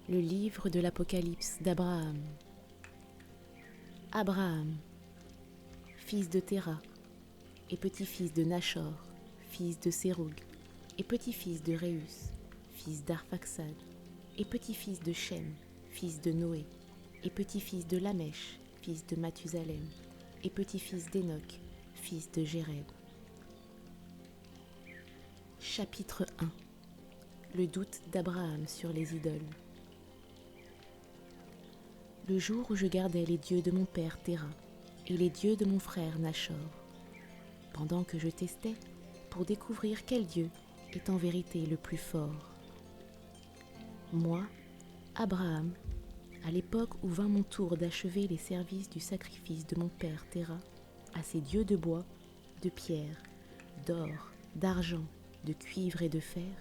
Le livre de l'Apocalypse d'Abraham. Abraham, fils de Téra, et petit-fils de Nachor, fils de Séroug, et petit-fils de Réus, fils d'Arphaxad, et petit-fils de Shem, fils de Noé, et petit-fils de Lamèche, fils de Mathusalem, et petit-fils d'Énoch, fils de Jéred. Chapitre 1. Le doute d'Abraham sur les idoles. Le jour où je gardais les dieux de mon père Téra et les dieux de mon frère Nachor, pendant que je testais pour découvrir quel Dieu est en vérité le plus fort. Moi, Abraham, à l'époque où vint mon tour d'achever les services du sacrifice de mon père Téra à ces dieux de bois, de pierre, d'or, d'argent, de cuivre et de fer,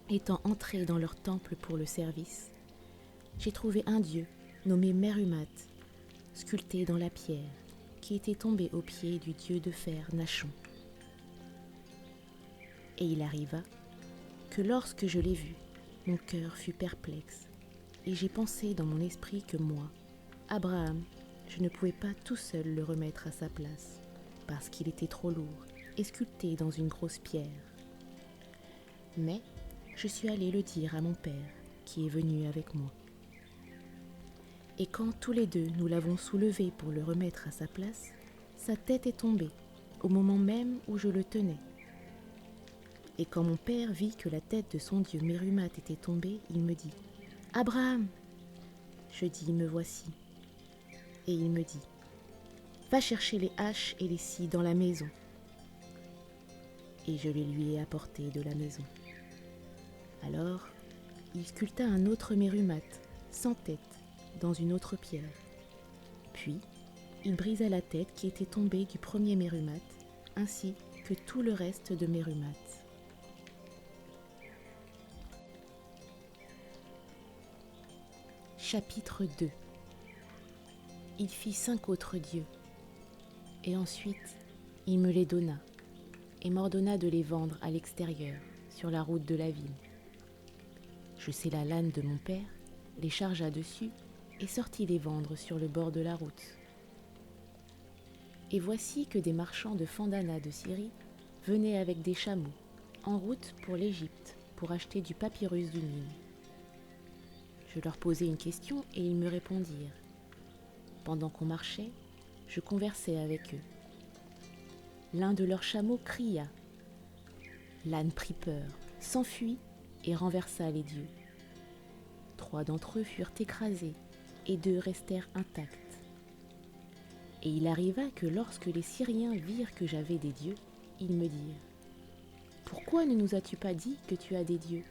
étant entré dans leur temple pour le service, j'ai trouvé un dieu nommé Merumat, sculpté dans la pierre, qui était tombé aux pieds du dieu de fer Nachon. Et il arriva que lorsque je l'ai vu, mon cœur fut perplexe, et j'ai pensé dans mon esprit que moi, Abraham, je ne pouvais pas tout seul le remettre à sa place, parce qu'il était trop lourd et sculpté dans une grosse pierre. Mais je suis allé le dire à mon père, qui est venu avec moi. Et quand tous les deux nous l'avons soulevé pour le remettre à sa place, sa tête est tombée, au moment même où je le tenais. Et quand mon père vit que la tête de son dieu Merumat était tombée, il me dit « Abraham !» Je dis « Me voici !» Et il me dit « Va chercher les haches et les scies dans la maison. » Et je les lui ai apportées de la maison. Alors, il sculpta un autre Merumat, sans tête, dans une autre pierre. Puis, il brisa la tête qui était tombée du premier Merumat, ainsi que tout le reste de Merumat. Chapitre 2. Il fit 5 autres dieux, et ensuite il me les donna, et m'ordonna de les vendre à l'extérieur, sur la route de la ville. Je scella l'âne de mon père, les chargea dessus, et sortis les vendre sur le bord de la route. Et voici que des marchands de Fandana de Syrie venaient avec des chameaux, en route pour l'Égypte, pour acheter du papyrus du Nil. Je leur posai une question et ils me répondirent. Pendant qu'on marchait, je conversais avec eux. L'un de leurs chameaux cria. L'âne prit peur, s'enfuit et renversa les dieux. 3 d'entre eux furent écrasés et 2 restèrent intacts. Et il arriva que lorsque les Syriens virent que j'avais des dieux, ils me dirent « Pourquoi ne nous as-tu pas dit que tu as des dieux ?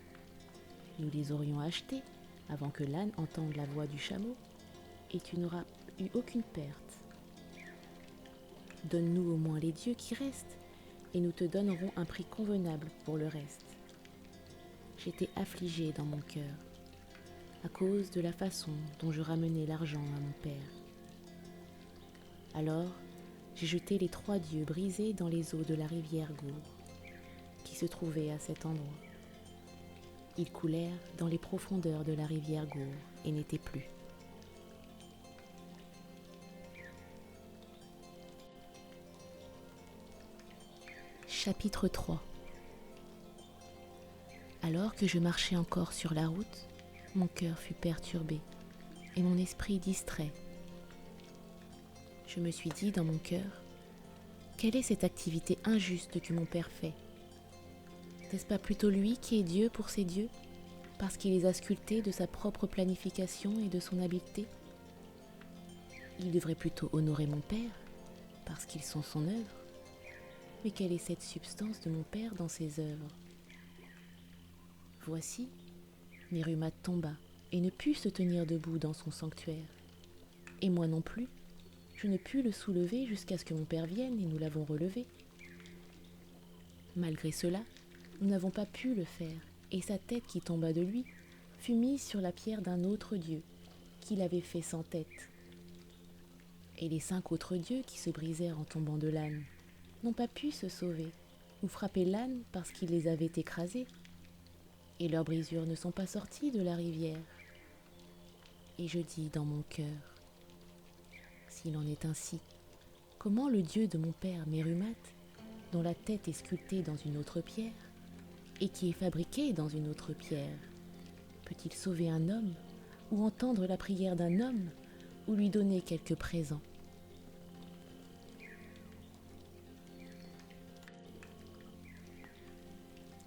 Nous les aurions achetés avant que l'âne entende la voix du chameau, et tu n'auras eu aucune perte. Donne-nous au moins les dieux qui restent, et nous te donnerons un prix convenable pour le reste. » J'étais affligée dans mon cœur, à cause de la façon dont je ramenais l'argent à mon père. Alors, j'ai jeté les 3 dieux brisés dans les eaux de la rivière Gour, qui se trouvait à cet endroit. Ils coulèrent dans les profondeurs de la rivière Gour et n'étaient plus. Chapitre 3. Alors que je marchais encore sur la route, mon cœur fut perturbé et mon esprit distrait. Je me suis dit dans mon cœur, quelle est cette activité injuste que mon père fait ? N'est-ce pas plutôt lui qui est Dieu pour ses dieux, parce qu'il les a sculptés de sa propre planification et de son habileté ? Il devrait plutôt honorer mon père, parce qu'ils sont son œuvre. Mais quelle est cette substance de mon père dans ses œuvres ? Voici, Merumat tomba et ne put se tenir debout dans son sanctuaire. Et moi non plus, je ne pus le soulever jusqu'à ce que mon père vienne et nous l'avons relevé. Malgré cela, nous n'avons pas pu le faire, et sa tête qui tomba de lui fut mise sur la pierre d'un autre dieu, qu'il avait fait sans tête. Et les 5 autres dieux qui se brisèrent en tombant de l'âne n'ont pas pu se sauver, ou frapper l'âne parce qu'il les avait écrasés, et leurs brisures ne sont pas sorties de la rivière. et je dis dans mon cœur, s'il en est ainsi, comment le Dieu de mon père Mérumate, dont la tête est sculptée dans une autre pierre, et qui est fabriqué dans une autre pierre, peut-il sauver un homme, ou entendre la prière d'un homme, ou lui donner quelques présents?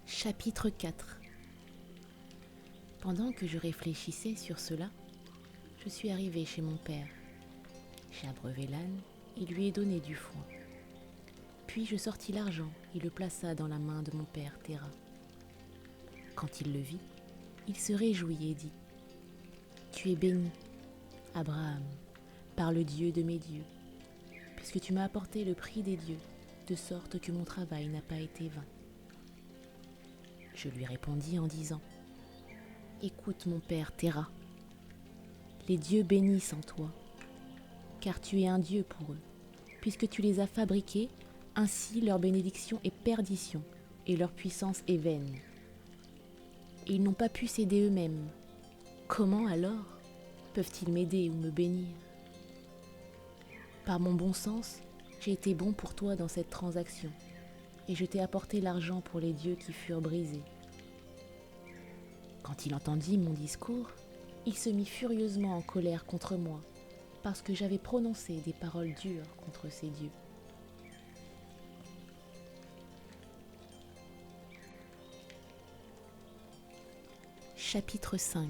Chapitre 4. Pendant que je réfléchissais sur cela, je suis arrivée chez mon père. J'ai abreuvé l'âne et lui ai donné du foin. Puis je sortis l'argent et le plaça dans la main de mon père Téra. Quand il le vit, il se réjouit et dit : « Tu es béni, Abraham, par le Dieu de mes dieux, puisque tu m'as apporté le prix des dieux, de sorte que mon travail n'a pas été vain. » Je lui répondis en disant : « Écoute mon père Téra, les dieux bénissent en toi, car tu es un Dieu pour eux, puisque tu les as fabriqués, ainsi leur bénédiction est perdition, et leur puissance est vaine. Et ils n'ont pas pu s'aider eux-mêmes. Comment alors peuvent-ils m'aider ou me bénir ? Par mon bon sens, j'ai été bon pour toi dans cette transaction, et je t'ai apporté l'argent pour les dieux qui furent brisés. » Quand il entendit mon discours, il se mit furieusement en colère contre moi, parce que j'avais prononcé des paroles dures contre ces dieux. Chapitre 5.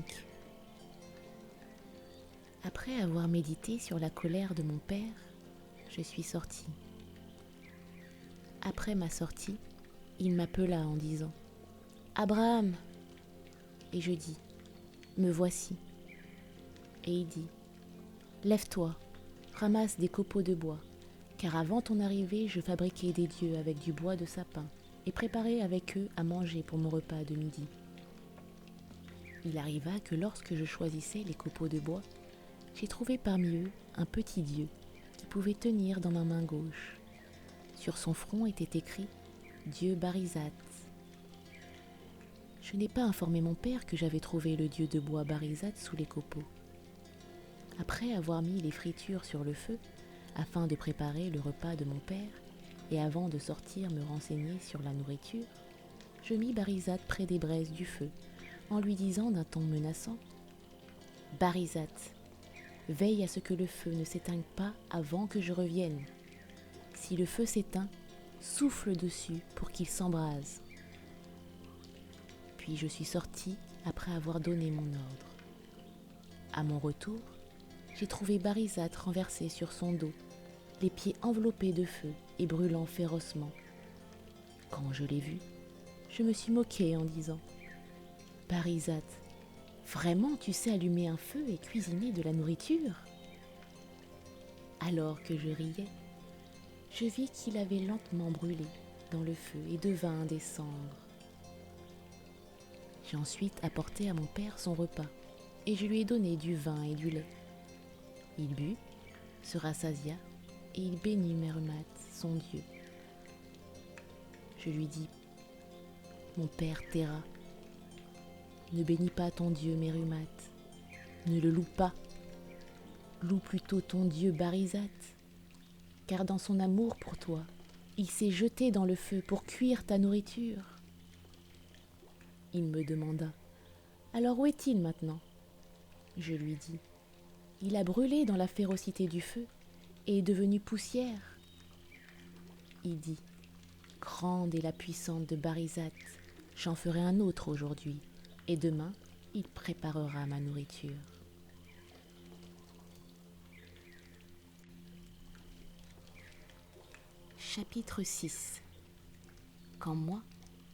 Après avoir médité sur la colère de mon père, je suis sortie. Après ma sortie, il m'appela en disant : « Abraham !» Et je dis : « Me voici. » Et il dit : « Lève-toi, ramasse des copeaux de bois, car avant ton arrivée, je fabriquais des dieux avec du bois de sapin et préparais avec eux à manger pour mon repas de midi. » Il arriva que lorsque je choisissais les copeaux de bois, j'ai trouvé parmi eux un petit dieu qui pouvait tenir dans ma main gauche. Sur son front était écrit « Dieu Barizat ». Je n'ai pas informé mon père que j'avais trouvé le dieu de bois Barizat sous les copeaux. Après avoir mis les fritures sur le feu, afin de préparer le repas de mon père, et avant de sortir me renseigner sur la nourriture, je mis Barizat près des braises du feu, en lui disant d'un ton menaçant : « Barizat, veille à ce que le feu ne s'éteigne pas avant que je revienne. Si le feu s'éteint, souffle dessus pour qu'il s'embrase. » Puis je suis sortie après avoir donné mon ordre. À mon retour, j'ai trouvé Barizat renversé sur son dos, les pieds enveloppés de feu et brûlant férocement. Quand je l'ai vu, je me suis moquée en disant : « Barizat, vraiment tu sais allumer un feu et cuisiner de la nourriture ? » Alors que je riais, je vis qu'il avait lentement brûlé dans le feu et devint des cendres. J'ai ensuite apporté à mon père son repas et je lui ai donné du vin et du lait. Il but, se rassasia et il bénit Mérumate, son Dieu. Je lui dis : « Mon père Téra, ne bénis pas ton Dieu Mérumate, ne le loue pas, loue plutôt ton Dieu Barizat, car dans son amour pour toi, il s'est jeté dans le feu pour cuire ta nourriture. » Il me demanda : « Alors où est-il maintenant ? » Je lui dis : « Il a brûlé dans la férocité du feu et est devenu poussière. » Il dit : « Grande est la puissante de Barizat, j'en ferai un autre aujourd'hui, et demain, il préparera ma nourriture. » Chapitre 6. Quand moi,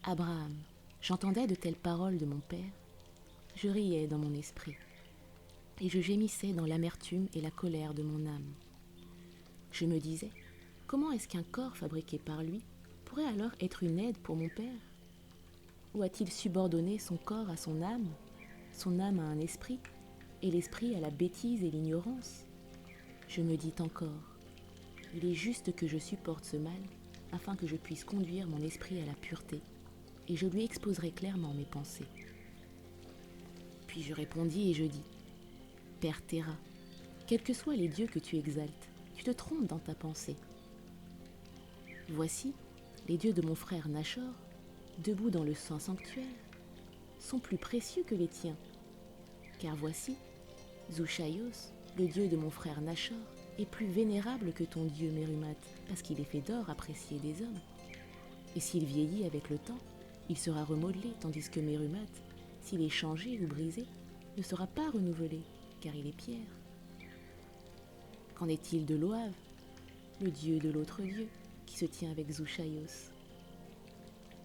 Abraham, j'entendais de telles paroles de mon père, je riais dans mon esprit, et je gémissais dans l'amertume et la colère de mon âme. Je me disais : comment est-ce qu'un corps fabriqué par lui pourrait alors être une aide pour mon père ? Ou a-t-il subordonné son corps à son âme à un esprit, et l'esprit à la bêtise et l'ignorance ? Je me dis encore : il est juste que je supporte ce mal, afin que je puisse conduire mon esprit à la pureté, et je lui exposerai clairement mes pensées. Puis je répondis et je dis : père Terra, quels que soient les dieux que tu exaltes, tu te trompes dans ta pensée. Voici, les dieux de mon frère Nachor, debout dans le saint sanctuaire, sont plus précieux que les tiens. Car voici, Zushaios, le dieu de mon frère Nachor, est plus vénérable que ton dieu Merumat, parce qu'il est fait d'or apprécié des hommes. Et s'il vieillit avec le temps, il sera remodelé, tandis que Merumat, s'il est changé ou brisé, ne sera pas renouvelé, car il est pierre. Qu'en est-il de Loav, le dieu de l'autre dieu, qui se tient avec Zushaios?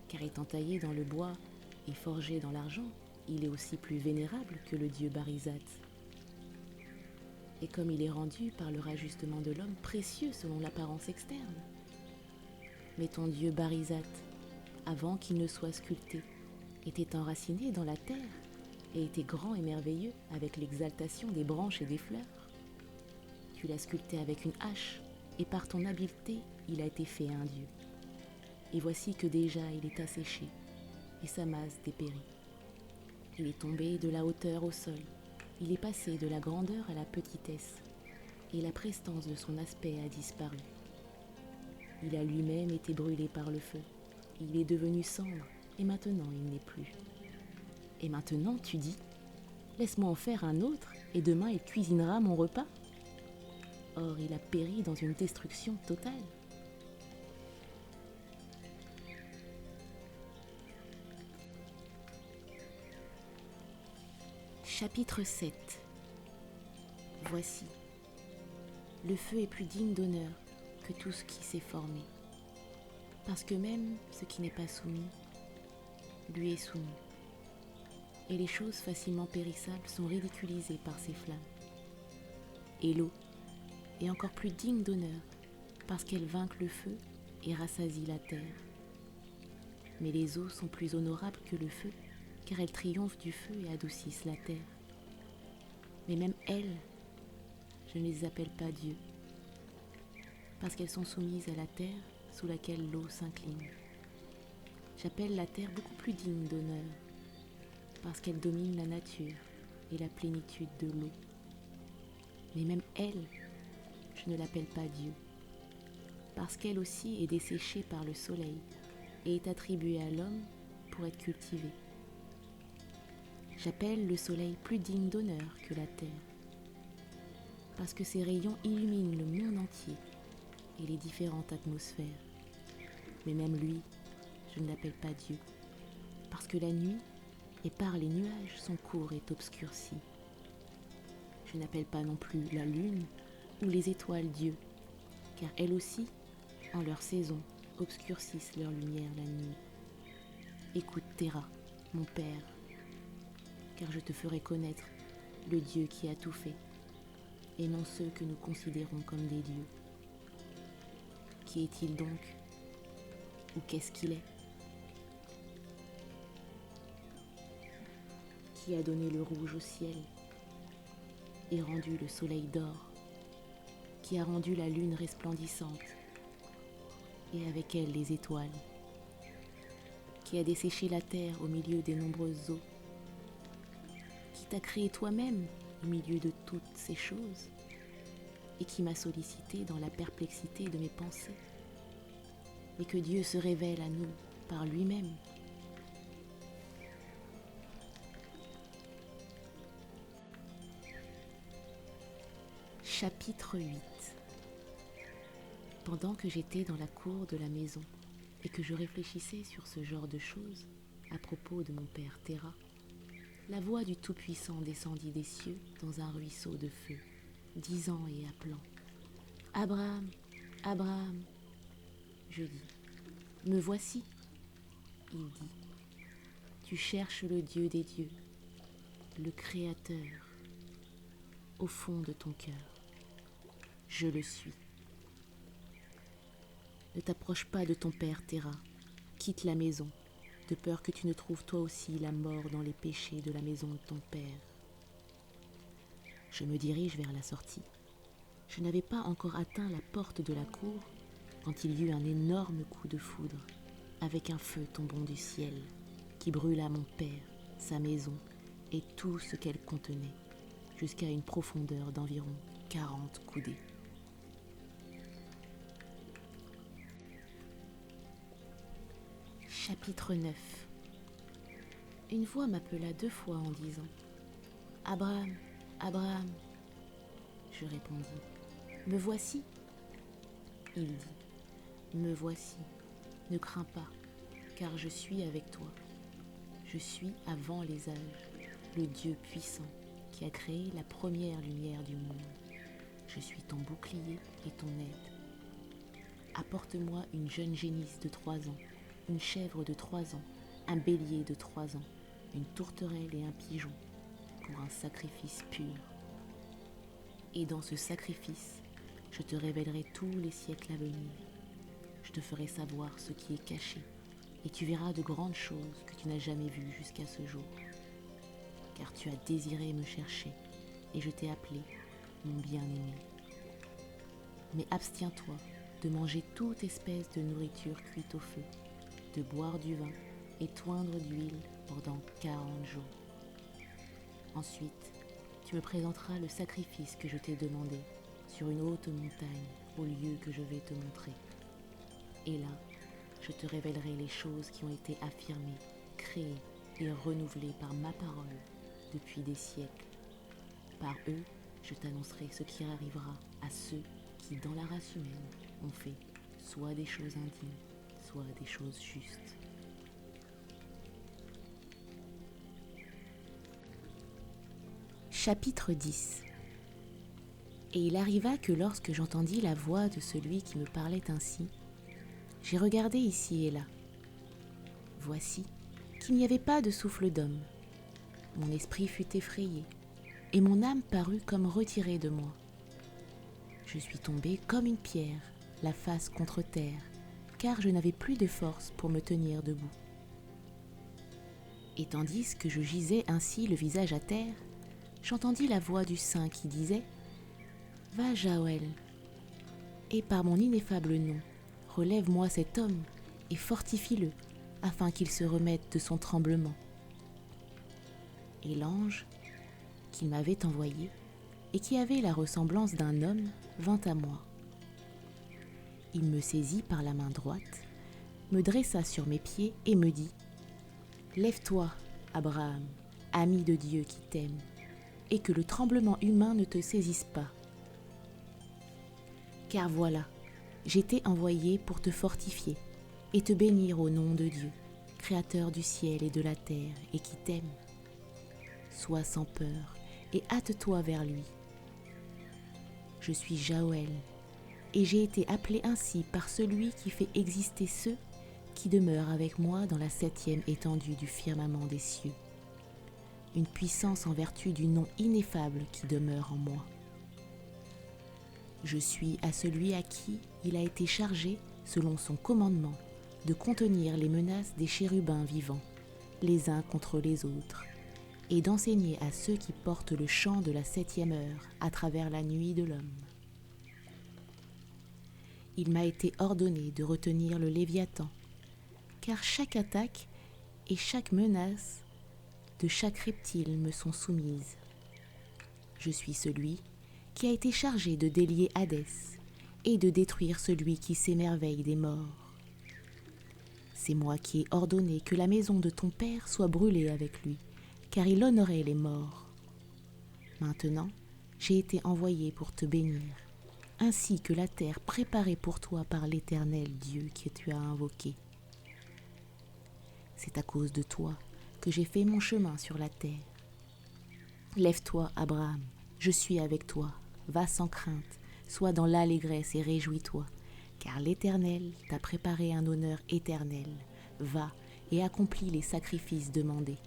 Car étant taillé dans le bois et forgé dans l'argent, il est aussi plus vénérable que le dieu Barizat. Et comme il est rendu par le rajustement de l'homme précieux selon l'apparence externe. Mais ton dieu Barizat, avant qu'il ne soit sculpté, était enraciné dans la terre et était grand et merveilleux avec l'exaltation des branches et des fleurs. Tu l'as sculpté avec une hache, et par ton habileté, il a été fait un dieu. Et voici que déjà il est asséché, et sa masse dépérit. Il est tombé de la hauteur au sol, il est passé de la grandeur à la petitesse, et la prestance de son aspect a disparu. Il a lui-même été brûlé par le feu, il est devenu cendre, et maintenant il n'est plus. Et maintenant, tu dis, laisse-moi en faire un autre, et demain il cuisinera mon repas. Or, il a péri dans une destruction totale. Chapitre 7. Voici, le feu est plus digne d'honneur que tout ce qui s'est formé, parce que même ce qui n'est pas soumis, lui est soumis. Et les choses facilement périssables sont ridiculisées par ces flammes. Et l'eau est encore plus digne d'honneur, parce qu'elle vainque le feu et rassasie la terre. Mais les eaux sont plus honorables que le feu, car elles triomphent du feu et adoucissent la terre. Mais même elles, je ne les appelle pas dieux, parce qu'elles sont soumises à la terre sous laquelle l'eau s'incline. J'appelle la terre beaucoup plus digne d'honneur, parce qu'elle domine la nature et la plénitude de l'eau. Mais même elle, je ne l'appelle pas Dieu, parce qu'elle aussi est desséchée par le soleil et est attribuée à l'homme pour être cultivée. J'appelle le soleil plus digne d'honneur que la terre, parce que ses rayons illuminent le monde entier et les différentes atmosphères. Mais même lui, je ne l'appelle pas Dieu, parce que la nuit et par les nuages son cours est obscurci. Je n'appelle pas non plus la lune ou les étoiles Dieu, car elles aussi, en leur saison, obscurcissent leur lumière la nuit. Écoute Terra, mon père, car je te ferai connaître le Dieu qui a tout fait, et non ceux que nous considérons comme des dieux. Qui est-il donc? Ou qu'est-ce qu'il est? Qui a donné le rouge au ciel et rendu le soleil d'or, qui a rendu la lune resplendissante et avec elle les étoiles, qui a desséché la terre au milieu des nombreuses eaux, qui t'a créé toi-même au milieu de toutes ces choses et qui m'a sollicité dans la perplexité de mes pensées, et que Dieu se révèle à nous par lui-même. Chapitre 8. Pendant que j'étais dans la cour de la maison et que je réfléchissais sur ce genre de choses à propos de mon père Terra, la voix du Tout-Puissant descendit des cieux dans un ruisseau de feu, disant et appelant « Abraham, Abraham !» Je dis « Me voici !» Il dit « Tu cherches le Dieu des dieux, le Créateur, au fond de ton cœur. Je le suis. Ne t'approche pas de ton père Terra, quitte la maison, de peur que tu ne trouves toi aussi la mort dans les péchés de la maison de ton père. » Je me dirige vers la sortie. Je n'avais pas encore atteint la porte de la cour quand il y eut un énorme coup de foudre, avec un feu tombant du ciel, qui brûla mon père, sa maison et tout ce qu'elle contenait, jusqu'à une profondeur d'environ 40 coudées. Chapitre 9. Une voix m'appela 2 fois en disant « Abraham, Abraham !» Je répondis « Me voici !» Il dit « Me voici, ne crains pas, car je suis avec toi. Je suis avant les âges, le Dieu puissant qui a créé la première lumière du monde. Je suis ton bouclier et ton aide. Apporte-moi une jeune génisse de 3 ans, une chèvre de 3 ans, un bélier de 3 ans, une tourterelle et un pigeon, pour un sacrifice pur. Et dans ce sacrifice, je te révélerai tous les siècles à venir. Je te ferai savoir ce qui est caché, et tu verras de grandes choses que tu n'as jamais vues jusqu'à ce jour. Car tu as désiré me chercher, et je t'ai appelé, mon bien-aimé. Mais abstiens-toi de manger toute espèce de nourriture cuite au feu, de boire du vin et toindre d'huile pendant 40 jours. Ensuite, tu me présenteras le sacrifice que je t'ai demandé sur une haute montagne au lieu que je vais te montrer. Et là, je te révélerai les choses qui ont été affirmées, créées et renouvelées par ma parole depuis des siècles. Par eux, je t'annoncerai ce qui arrivera à ceux qui, dans la race humaine, ont fait soit des choses indignes, soit des choses justes. Chapitre 10. Et il arriva que lorsque j'entendis la voix de celui qui me parlait ainsi, j'ai regardé ici et là. Voici qu'il n'y avait pas de souffle d'homme. Mon esprit fut effrayé, et mon âme parut comme retirée de moi. Je suis tombée comme une pierre, la face contre terre, car je n'avais plus de force pour me tenir debout. Et tandis que je gisais ainsi le visage à terre, j'entendis la voix du saint qui disait « Va, Jaoël, et par mon ineffable nom, relève-moi cet homme et fortifie-le, afin qu'il se remette de son tremblement. » Et l'ange qu'il m'avait envoyé, et qui avait la ressemblance d'un homme, vint à moi. Il me saisit par la main droite, me dressa sur mes pieds et me dit « Lève-toi, Abraham, ami de Dieu qui t'aime, et que le tremblement humain ne te saisisse pas. Car voilà, j'ai été envoyé pour te fortifier et te bénir au nom de Dieu, Créateur du ciel et de la terre, et qui t'aime. Sois sans peur et hâte-toi vers lui. Je suis Jaoël, et j'ai été appelé ainsi par celui qui fait exister ceux qui demeurent avec moi dans la 7e étendue du firmament des cieux. Une puissance en vertu du nom ineffable qui demeure en moi. Je suis à celui à qui il a été chargé, selon son commandement, de contenir les menaces des chérubins vivants, les uns contre les autres, et d'enseigner à ceux qui portent le chant de la 7e heure à travers la nuit de l'homme. Il m'a été ordonné de retenir le Léviathan, car chaque attaque et chaque menace de chaque reptile me sont soumises. Je suis celui qui a été chargé de délier Hadès et de détruire celui qui s'émerveille des morts. C'est moi qui ai ordonné que la maison de ton père soit brûlée avec lui, car il honorait les morts. Maintenant, j'ai été envoyé pour te bénir, ainsi que la terre préparée pour toi par l'Éternel Dieu que tu as invoqué. C'est à cause de toi que j'ai fait mon chemin sur la terre. Lève-toi, Abraham, je suis avec toi, va sans crainte, sois dans l'allégresse et réjouis-toi, car l'Éternel t'a préparé un honneur éternel. Va et accomplis les sacrifices demandés.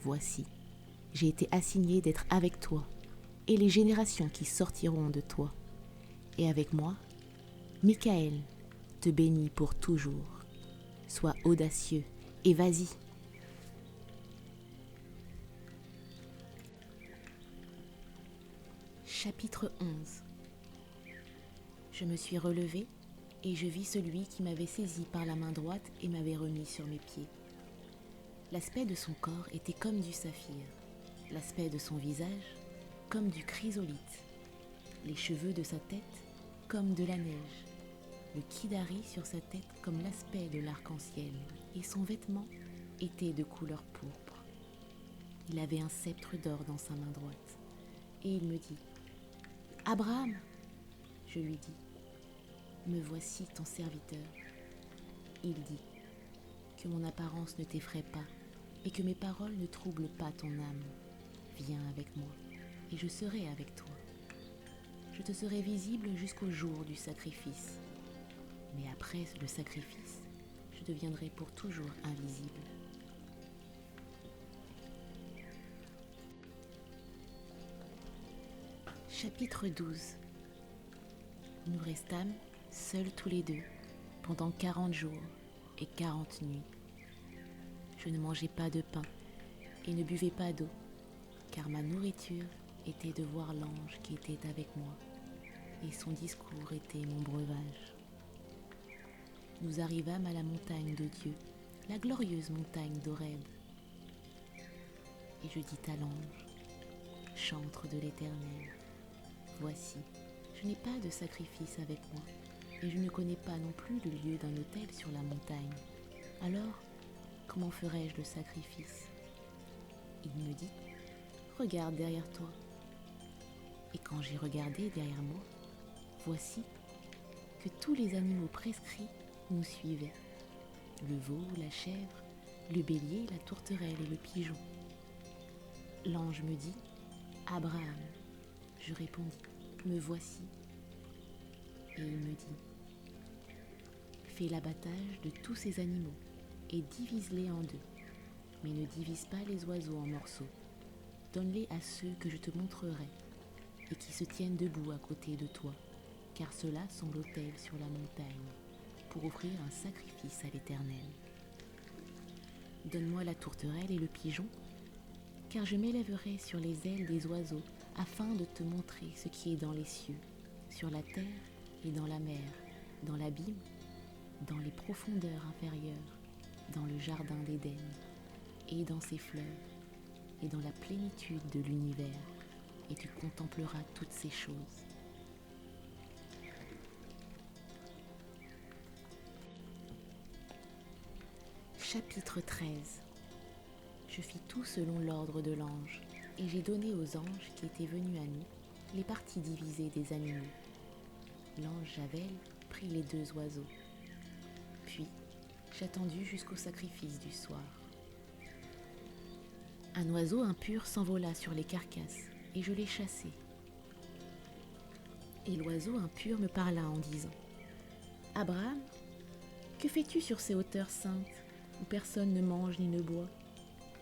Voici, j'ai été assigné d'être avec toi et les générations qui sortiront de toi. Et avec moi, Michaël te bénit pour toujours. Sois audacieux et vas-y. Chapitre 11. Je me suis relevée et je vis celui qui m'avait saisi par la main droite et m'avait remis sur mes pieds. L'aspect de son corps était comme du saphir, L'aspect de son visage, comme du chrysolite. Les cheveux de sa tête, comme de la neige. Le kidari sur sa tête, comme l'aspect de l'arc-en-ciel. Et son vêtement était de couleur pourpre. Il avait un sceptre d'or dans sa main droite. Et il me dit « Abraham !» Je lui dis « Me voici ton serviteur. » Il dit « Que mon apparence ne t'effraie pas et que mes paroles ne troublent pas ton âme. Viens avec moi et je serai avec toi. Je te serai visible jusqu'au jour du sacrifice. Mais après le sacrifice, je deviendrai pour toujours invisible. » Chapitre 12. Nous restâmes seuls tous les deux pendant 40 jours et 40 nuits. Je ne mangeais pas de pain et ne buvais pas d'eau, car ma nourriture était de voir l'ange qui était avec moi, et son discours était mon breuvage. Nous arrivâmes à la montagne de Dieu, la glorieuse montagne d'Horeb. Et je dis à l'ange, chantre de l'Éternel, voici, je n'ai pas de sacrifice avec moi, et je ne connais pas non plus le lieu d'un autel sur la montagne. Alors, comment ferai-je le sacrifice ? Il me dit, regarde derrière toi. Et quand j'ai regardé derrière moi, voici que tous les animaux prescrits nous suivaient. Le veau, la chèvre, le bélier, la tourterelle et le pigeon. L'ange me dit, Abraham. Je répondis, me voici. Et il me dit, fais l'abattage de tous ces animaux et divise-les en deux, mais ne divise pas les oiseaux en morceaux. Donne-les à ceux que je te montrerai et qui se tiennent debout à côté de toi, car ceux-là sont l'autel sur la montagne, pour offrir un sacrifice à l'Éternel. Donne-moi la tourterelle et le pigeon, car je m'élèverai sur les ailes des oiseaux afin de te montrer ce qui est dans les cieux, sur la terre et dans la mer, dans l'abîme, dans les profondeurs inférieures, dans le jardin d'Éden, et dans ses fleurs, et dans la plénitude de l'univers, et tu contempleras toutes ces choses. Chapitre 13. Je fis tout selon l'ordre de l'ange, et j'ai donné aux anges qui étaient venus à nous les parties divisées des animaux. L'ange Javel prit les 2 oiseaux. Puis, j'attendis jusqu'au sacrifice du soir. Un oiseau impur s'envola sur les carcasses, et je l'ai chassé. Et l'oiseau impur me parla en disant, « Abraham, que fais-tu sur ces hauteurs saintes, où personne ne mange ni ne boit,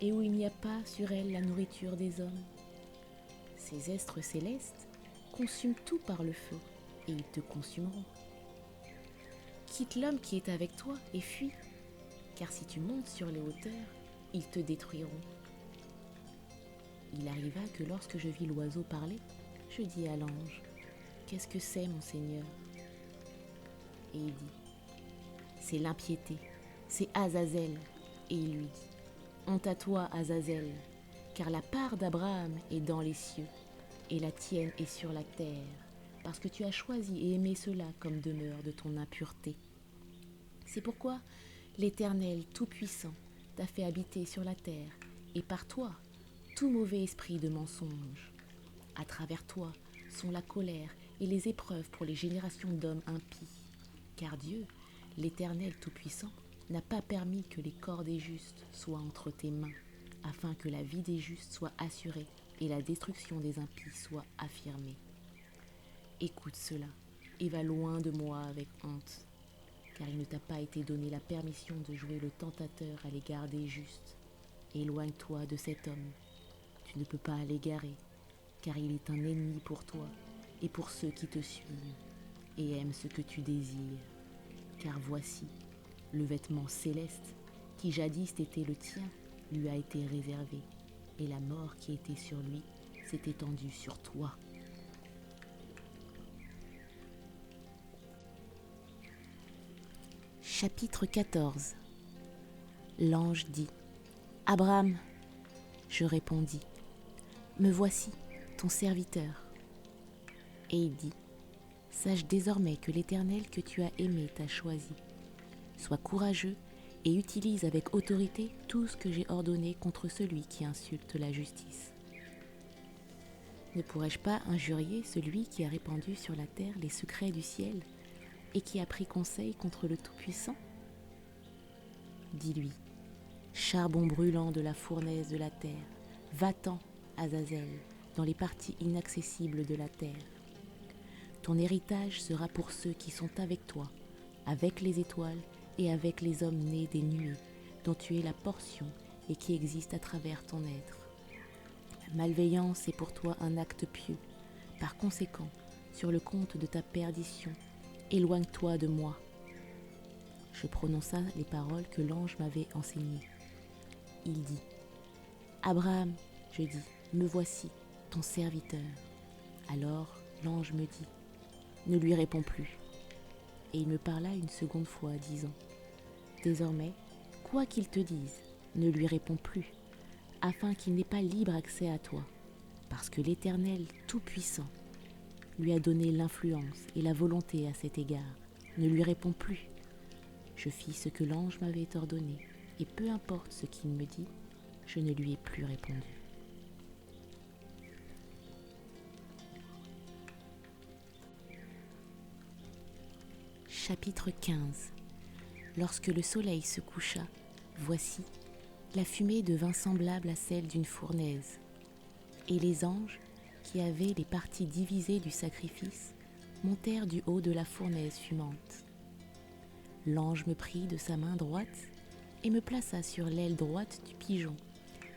et où il n'y a pas sur elles la nourriture des hommes? Ces estres célestes consument tout par le feu, et ils te consumeront. Quitte l'homme qui est avec toi et fuis, car si tu montes sur les hauteurs, ils te détruiront. » Il arriva que lorsque je vis l'oiseau parler, je dis à l'ange, « Qu'est-ce que c'est, mon Seigneur ?» Et il dit, « C'est l'impiété, c'est Azazel. » Et il lui dit, « Honte à toi, Azazel, car la part d'Abraham est dans les cieux, et la tienne est sur la terre, parce que tu as choisi et aimé cela comme demeure de ton impureté. C'est pourquoi l'Éternel Tout-Puissant t'a fait habiter sur la terre, et par toi, tout mauvais esprit de mensonge. À travers toi sont la colère et les épreuves pour les générations d'hommes impies. Car Dieu, l'Éternel Tout-Puissant, n'a pas permis que les corps des justes soient entre tes mains, afin que la vie des justes soit assurée et la destruction des impies soit affirmée. Écoute cela et va loin de moi avec honte, car il ne t'a pas été donné la permission de jouer le tentateur à l'égard des justes. Éloigne-toi de cet homme. Tu ne peux pas l'égarer, car il est un ennemi pour toi et pour ceux qui te suivent et aiment ce que tu désires. Car voici, le vêtement céleste qui jadis était le tien lui a été réservé, et la mort qui était sur lui s'est étendue sur toi. Chapitre 14. L'ange dit, « Abraham !» Je répondis, Me voici, ton serviteur. » Et il dit, « Sache désormais que l'Éternel que tu as aimé t'a choisi. Sois courageux et utilise avec autorité tout ce que j'ai ordonné contre celui qui insulte la justice. Ne pourrais-je pas injurier celui qui a répandu sur la terre les secrets du ciel et qui a pris conseil contre le Tout-Puissant ? Dis-lui, charbon brûlant de la fournaise de la terre, va-t'en, Azazel, dans les parties inaccessibles de la terre. Ton héritage sera pour ceux qui sont avec toi, avec les étoiles et avec les hommes nés des nuées, dont tu es la portion et qui existent à travers ton être. La malveillance est pour toi un acte pieux. Par conséquent, sur le compte de ta perdition, éloigne-toi de moi. » Je prononça les paroles que l'ange m'avait enseignées. Il dit, « Abraham, je dis, me voici, ton serviteur. » Alors l'ange me dit, « Ne lui réponds plus. » Et il me parla une seconde fois, disant, « Désormais, quoi qu'il te dise, ne lui réponds plus, afin qu'il n'ait pas libre accès à toi, parce que l'Éternel Tout-Puissant lui a donné l'influence et la volonté à cet égard. Ne lui réponds plus. » Je fis ce que l'ange m'avait ordonné, et peu importe ce qu'il me dit, je ne lui ai plus répondu. Chapitre 15. Lorsque le soleil se coucha, voici, la fumée devint semblable à celle d'une fournaise, et les anges, qui avaient les parties divisées du sacrifice, montèrent du haut de la fournaise fumante. L'ange me prit de sa main droite et me plaça sur l'aile droite du pigeon,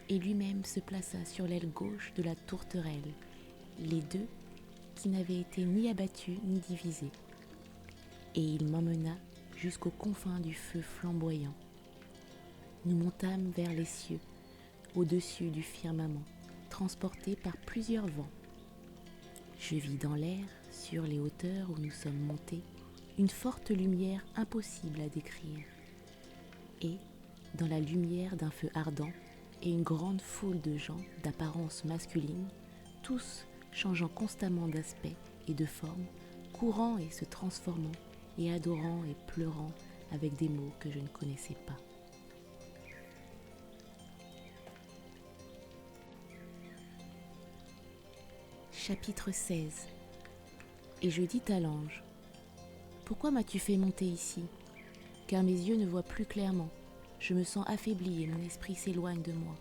et lui-même se plaça sur l'aile gauche de la tourterelle, les deux qui n'avaient été ni abattus ni divisés. Et il m'emmena jusqu'aux confins du feu flamboyant. Nous montâmes vers les cieux, au-dessus du firmament, transportés par plusieurs vents. Je vis dans l'air, sur les hauteurs où nous sommes montés, une forte lumière impossible à décrire. Et, dans la lumière d'un feu ardent, et une grande foule de gens d'apparence masculine, tous changeant constamment d'aspect et de forme, courant et se transformant, et adorant et pleurant avec des mots que je ne connaissais pas. Chapitre 16. Et je dis à l'ange, « Pourquoi m'as-tu fait monter ici ? Car mes yeux ne voient plus clairement, je me sens affaibli et mon esprit s'éloigne de moi. »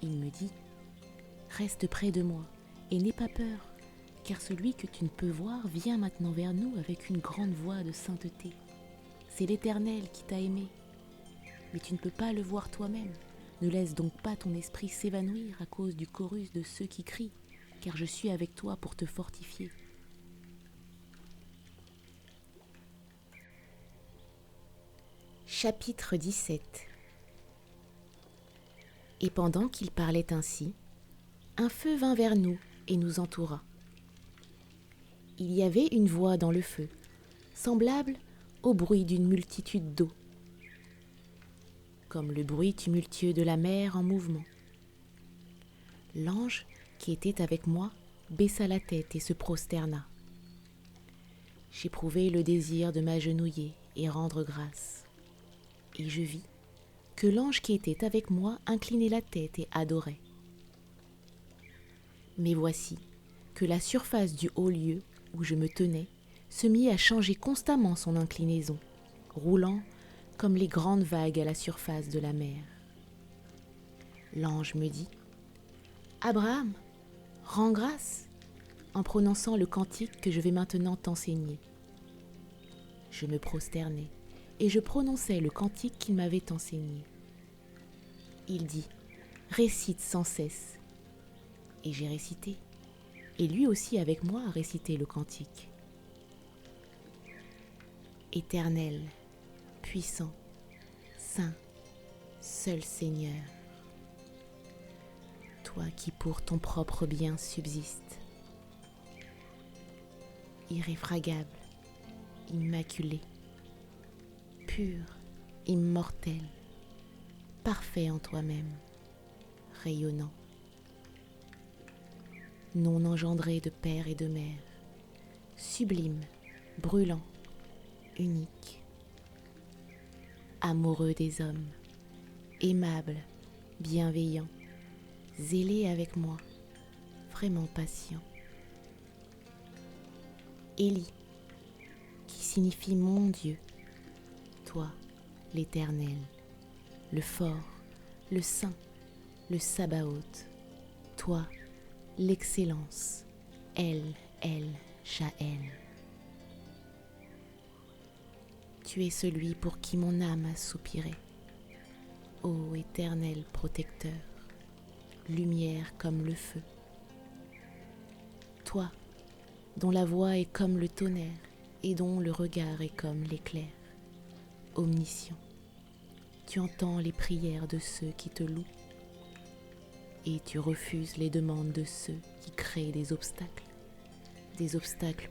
Il me dit, « Reste près de moi et n'aie pas peur, car celui que tu ne peux voir vient maintenant vers nous avec une grande voix de sainteté. C'est l'Éternel qui t'a aimé, mais tu ne peux pas le voir toi-même. Ne laisse donc pas ton esprit s'évanouir à cause du chorus de ceux qui crient, car je suis avec toi pour te fortifier. » Chapitre 17. Et pendant qu'il parlait ainsi, un feu vint vers nous et nous entoura. Il y avait une voix dans le feu, semblable au bruit d'une multitude d'eau, comme le bruit tumultueux de la mer en mouvement. L'ange qui était avec moi baissa la tête et se prosterna. J'éprouvai le désir de m'agenouiller et rendre grâce. Et je vis que l'ange qui était avec moi inclinait la tête et adorait. Mais voici que la surface du haut lieu où je me tenais se mit à changer constamment son inclinaison, roulant comme les grandes vagues à la surface de la mer. L'ange me dit, « Abraham, rends grâce en prononçant le cantique que je vais maintenant t'enseigner. » Je me prosternai et je prononçai le cantique qu'il m'avait enseigné. Il dit, « Récite sans cesse. » Et j'ai récité, et lui aussi avec moi a récité le cantique. Éternel, puissant, saint, seul Seigneur, toi qui pour ton propre bien subsistes, irréfragable, immaculé, pur, immortel, parfait en toi-même, rayonnant. non engendré de père et de mère, sublime, brûlant, unique, amoureux des hommes, aimable, bienveillant, zélé avec moi, vraiment patient. Élie, qui signifie mon Dieu, toi, l'Éternel, le fort, le saint, le Sabaoth, toi, l'excellence, El Shael. Tu es celui pour qui mon âme a soupiré, ô éternel protecteur, lumière comme le feu. Toi, dont la voix est comme le tonnerre et dont le regard est comme l'éclair, omniscient, tu entends les prières de ceux qui te louent et tu refuses les demandes de ceux qui créent des obstacles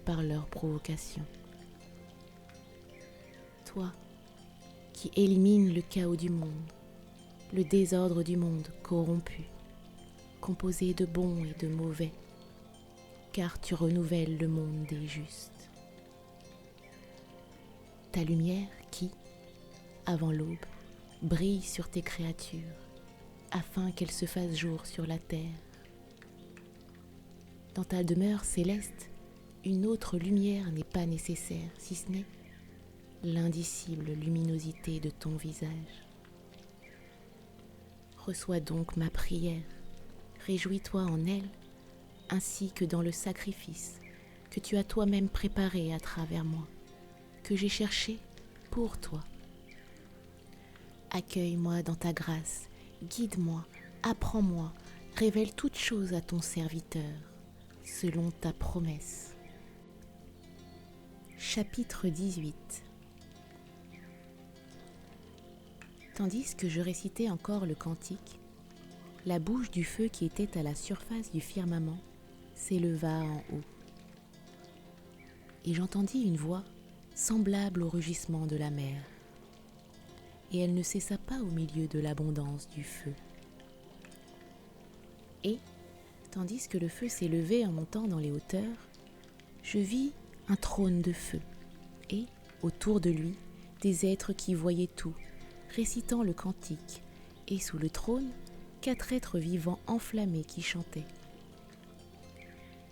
par leur provocation. Toi, qui élimines le chaos du monde, le désordre du monde corrompu, composé de bons et de mauvais, car tu renouvelles le monde des justes. Ta lumière qui, avant l'aube, brille sur tes créatures, afin qu'elles se fassent jour sur la terre. Dans ta demeure céleste, une autre lumière n'est pas nécessaire, si ce n'est l'indicible luminosité de ton visage. Reçois donc ma prière, réjouis-toi en elle, ainsi que dans le sacrifice que tu as toi-même préparé à travers moi, que j'ai cherché pour toi. Accueille-moi dans ta grâce, guide-moi, apprends-moi, révèle toutes choses à ton serviteur, selon ta promesse. Chapitre 18. Tandis que je récitais encore le cantique, la bouche du feu qui était à la surface du firmament s'éleva en haut. Et j'entendis une voix semblable au rugissement de la mer. Et elle ne cessa pas au milieu de l'abondance du feu. Et, tandis que le feu s'élevait en montant dans les hauteurs, je vis un trône de feu, et, autour de lui, des êtres qui voyaient tout, récitant le cantique, et sous le trône, 4 êtres vivants enflammés qui chantaient.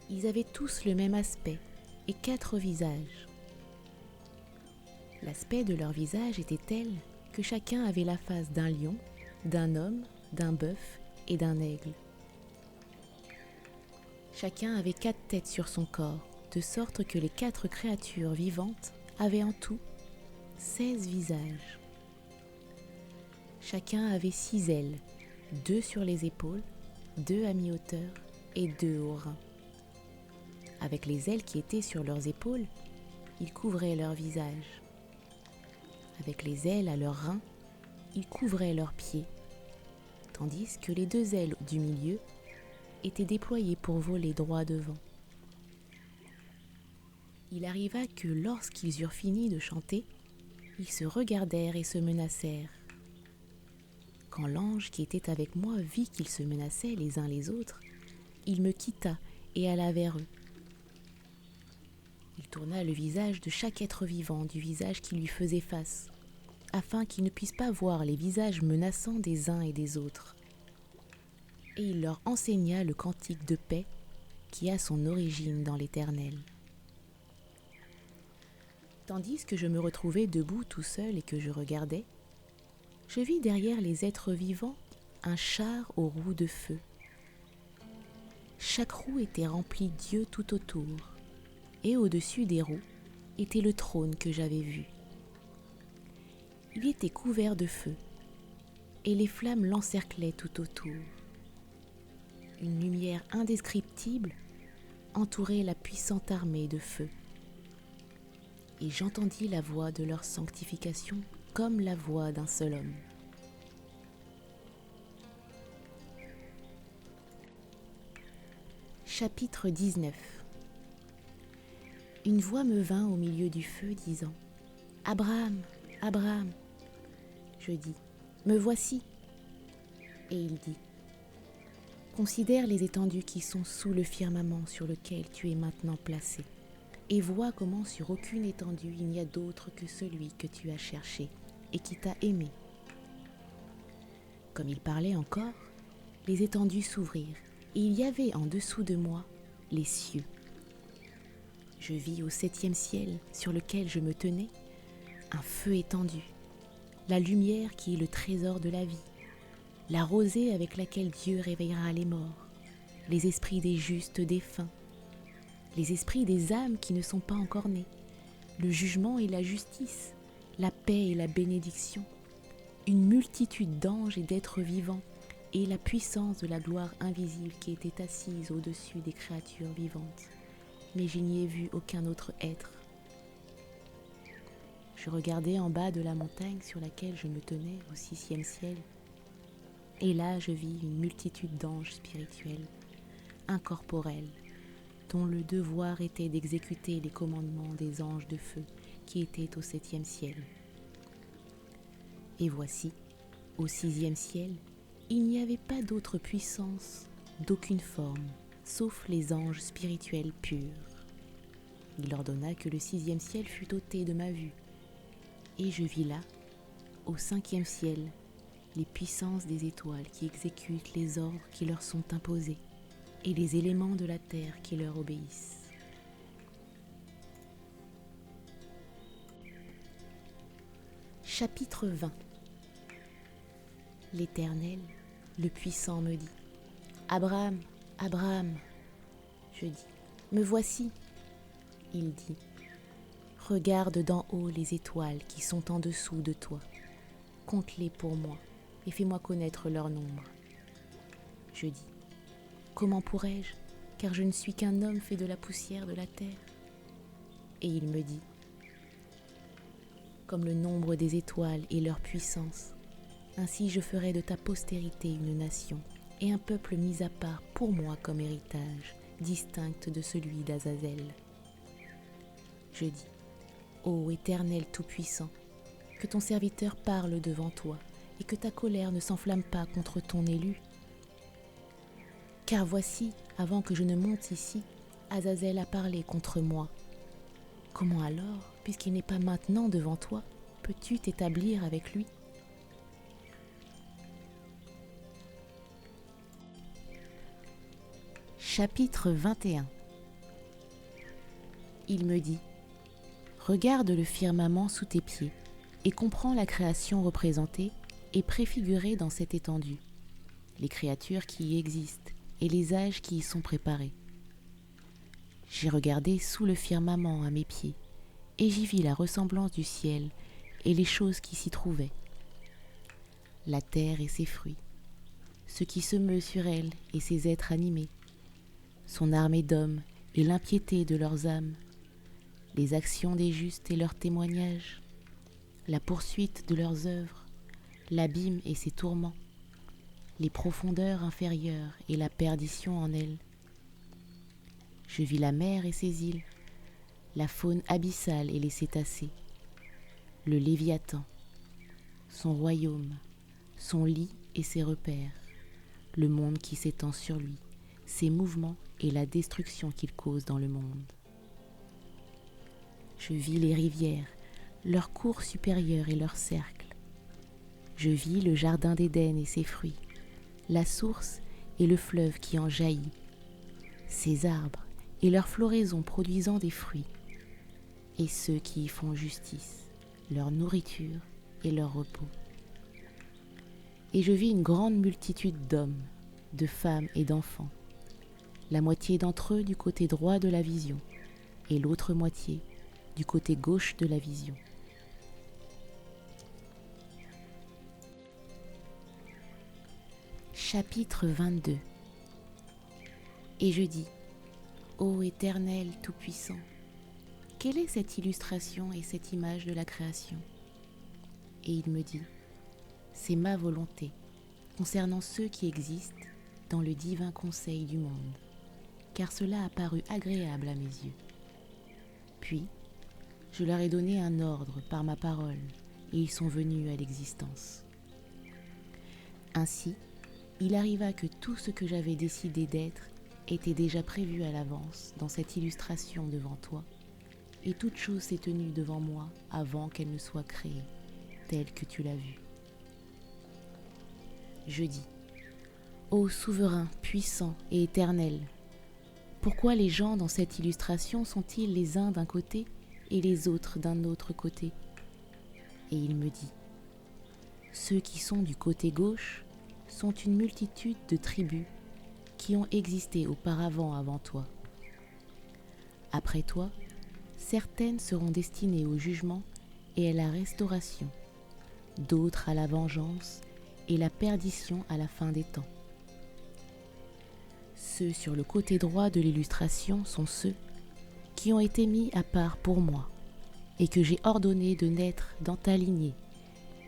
Ils avaient tous le même aspect et 4 visages. L'aspect de leur visage était tel que chacun avait la face d'un lion, d'un homme, d'un bœuf et d'un aigle. Chacun avait 4 têtes sur son corps, de sorte que les 4 créatures vivantes avaient en tout 16 visages. Chacun avait 6 ailes, 2 sur les épaules, 2 à mi-hauteur et 2 aux reins. Avec les ailes qui étaient sur leurs épaules, ils couvraient leur visage. Avec les ailes à leurs reins, ils couvraient leurs pieds, tandis que les 2 ailes du milieu étaient déployées pour voler droit devant. Il arriva que lorsqu'ils eurent fini de chanter, ils se regardèrent et se menacèrent. Quand l'ange qui était avec moi vit qu'ils se menaçaient les uns les autres, il me quitta et alla vers eux. Il tourna le visage de chaque être vivant du visage qui lui faisait face, afin qu'ils ne puissent pas voir les visages menaçants des uns et des autres. Et il leur enseigna le cantique de paix qui a son origine dans l'Éternel. Tandis que je me retrouvais debout tout seul et que je regardais, je vis derrière les êtres vivants un char aux roues de feu. Chaque roue était remplie d'yeux tout autour, et au-dessus des roues était le trône que j'avais vu. Il était couvert de feu, et les flammes l'encerclaient tout autour. Une lumière indescriptible entourait la puissante armée de feu. Et j'entendis la voix de leur sanctification comme la voix d'un seul homme. Chapitre 19. Une voix me vint au milieu du feu disant « Abraham, Abraham !» Je dis « Me voici !» Et il dit Considère les étendues qui sont sous le firmament sur lequel tu es maintenant placé, et vois comment sur aucune étendue il n'y a d'autre que celui que tu as cherché et qui t'a aimé. Comme il parlait encore, les étendues s'ouvrirent, et il y avait en dessous de moi les cieux. Je vis au 7e ciel sur lequel je me tenais un feu étendu, la lumière qui est le trésor de la vie, la rosée avec laquelle Dieu réveillera les morts, les esprits des justes défunts, les esprits des âmes qui ne sont pas encore nées, le jugement et la justice, la paix et la bénédiction, une multitude d'anges et d'êtres vivants, et la puissance de la gloire invisible qui était assise au-dessus des créatures vivantes. Mais je n'y ai vu aucun autre être. Je regardais en bas de la montagne sur laquelle je me tenais au 6e ciel, et là je vis une multitude d'anges spirituels, incorporels, dont le devoir était d'exécuter les commandements des anges de feu qui étaient au 7e ciel. Et voici, au 6e ciel, il n'y avait pas d'autre puissance, d'aucune forme, sauf les anges spirituels purs. Il ordonna que le 6e ciel fût ôté de ma vue, et je vis là, au 5e ciel, les puissances des étoiles qui exécutent les ordres qui leur sont imposés, et les éléments de la terre qui leur obéissent. Chapitre 20. L'Éternel, le puissant, me dit : Abraham, Abraham. Je dis : Me voici. Il dit : Regarde d'en haut les étoiles qui sont en dessous de toi. Compte-les pour moi et fais-moi connaître leur nombre. Je dis : Comment pourrais-je, car je ne suis qu'un homme fait de la poussière de la terre. Et il me dit : Comme le nombre des étoiles et leur puissance, ainsi je ferai de ta postérité une nation et un peuple mis à part pour moi comme héritage, distinct de celui d'Azazel. Je dis : Ô Éternel Tout-Puissant, que ton serviteur parle devant toi et que ta colère ne s'enflamme pas contre ton élu. Car voici, avant que je ne monte ici, Azazel a parlé contre moi. Comment alors, puisqu'il n'est pas maintenant devant toi, peux-tu t'établir avec lui ? Chapitre 21. Il me dit : Regarde le firmament sous tes pieds et comprends la création représentée et préfigurée dans cette étendue, les créatures qui y existent et les âges qui y sont préparés. J'ai regardé sous le firmament à mes pieds, et j'y vis la ressemblance du ciel et les choses qui s'y trouvaient. La terre et ses fruits, ce qui se meut sur elle et ses êtres animés, son armée d'hommes et l'impiété de leurs âmes, les actions des justes et leurs témoignages, la poursuite de leurs œuvres, l'abîme et ses tourments, les profondeurs inférieures et la perdition en elles. Je vis la mer et ses îles, la faune abyssale et les cétacés, le Léviathan, son royaume, son lit et ses repères, le monde qui s'étend sur lui, ses mouvements et la destruction qu'il cause dans le monde. Je vis les rivières, leur cours supérieur et leur cercle. Je vis le jardin d'Éden et ses fruits, la source et le fleuve qui en jaillit, ses arbres et leur floraison produisant des fruits, et ceux qui y font justice, leur nourriture et leur repos. Et je vis une grande multitude d'hommes, de femmes et d'enfants, la moitié d'entre eux du côté droit de la vision, et l'autre moitié du côté gauche de la vision. Chapitre 22. Et je dis : Ô Éternel Tout-Puissant, quelle est cette illustration et cette image de la création ? Et il me dit : C'est ma volonté, concernant ceux qui existent dans le divin conseil du monde, car cela a paru agréable à mes yeux. Puis, je leur ai donné un ordre par ma parole, et ils sont venus à l'existence. Ainsi, Il arriva que tout ce que j'avais décidé d'être était déjà prévu à l'avance dans cette illustration devant toi, et toute chose s'est tenue devant moi avant qu'elle ne soit créée, telle que tu l'as vue. Je dis, ô souverain, puissant et éternel, pourquoi les gens dans cette illustration sont-ils les uns d'un côté et les autres d'un autre côté? Et il me dit, ceux qui sont du côté gauche sont une multitude de tribus qui ont existé auparavant avant toi. Après toi, certaines seront destinées au jugement et à la restauration, d'autres à la vengeance et la perdition à la fin des temps. Ceux sur le côté droit de l'illustration sont ceux qui ont été mis à part pour moi et que j'ai ordonné de naître dans ta lignée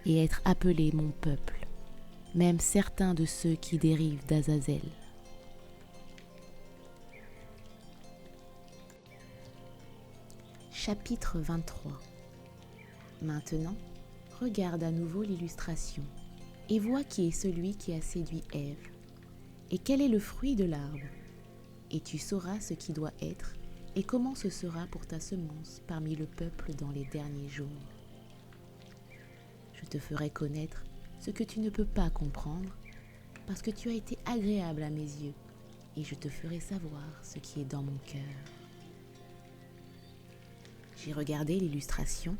et être appelés mon peuple, même certains de ceux qui dérivent d'Azazel. Chapitre 23. Maintenant, regarde à nouveau l'illustration et vois qui est celui qui a séduit Ève et quel est le fruit de l'arbre. Et tu sauras ce qui doit être et comment ce sera pour ta semence parmi le peuple dans les derniers jours. Je te ferai connaître ce que tu ne peux pas comprendre parce que tu as été agréable à mes yeux et je te ferai savoir ce qui est dans mon cœur. J'ai regardé l'illustration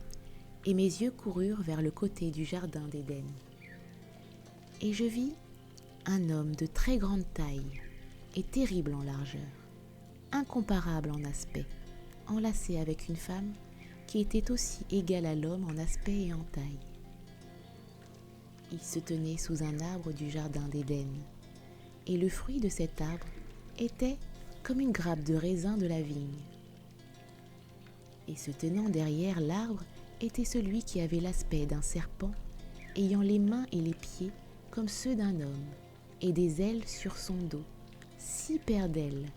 et mes yeux coururent vers le côté du jardin d'Éden. Et je vis un homme de très grande taille et terrible en largeur, incomparable en aspect, enlacé avec une femme qui était aussi égale à l'homme en aspect et en taille. Il se tenait sous un arbre du jardin d'Éden, et le fruit de cet arbre était comme une grappe de raisin de la vigne. Et se tenant derrière l'arbre était celui qui avait l'aspect d'un serpent, ayant les mains et les pieds comme ceux d'un homme, et des ailes sur son dos, 6 paires d'ailes,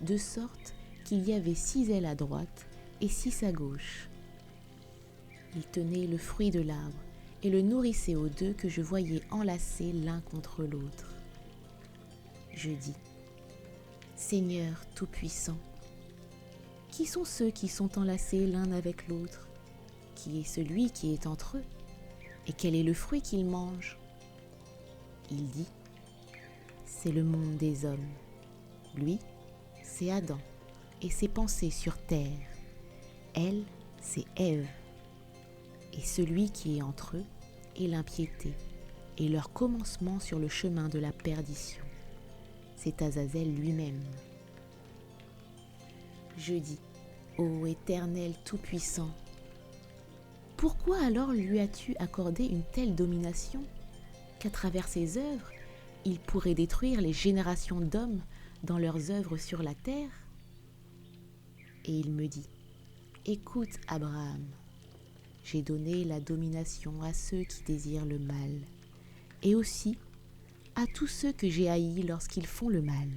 de sorte qu'il y avait 6 ailes à droite et 6 à gauche. Il tenait le fruit de l'arbre et le nourrissait aux 2 que je voyais enlacés l'un contre l'autre. Je dis, Seigneur Tout-Puissant, qui sont ceux qui sont enlacés l'un avec l'autre? Qui est celui qui est entre eux? Et quel est le fruit qu'ils mangent? Il dit, c'est le monde des hommes. Lui, c'est Adam et ses pensées sur terre. Elle, c'est Ève. Et celui qui est entre eux est l'impiété et leur commencement sur le chemin de la perdition. C'est Azazel lui-même. Je dis, ô Éternel Tout-Puissant, pourquoi alors lui as-tu accordé une telle domination qu'à travers ses œuvres, il pourrait détruire les générations d'hommes dans leurs œuvres sur la terre? Et il me dit, écoute Abraham, j'ai donné la domination à ceux qui désirent le mal, et aussi à tous ceux que j'ai haïs lorsqu'ils font le mal.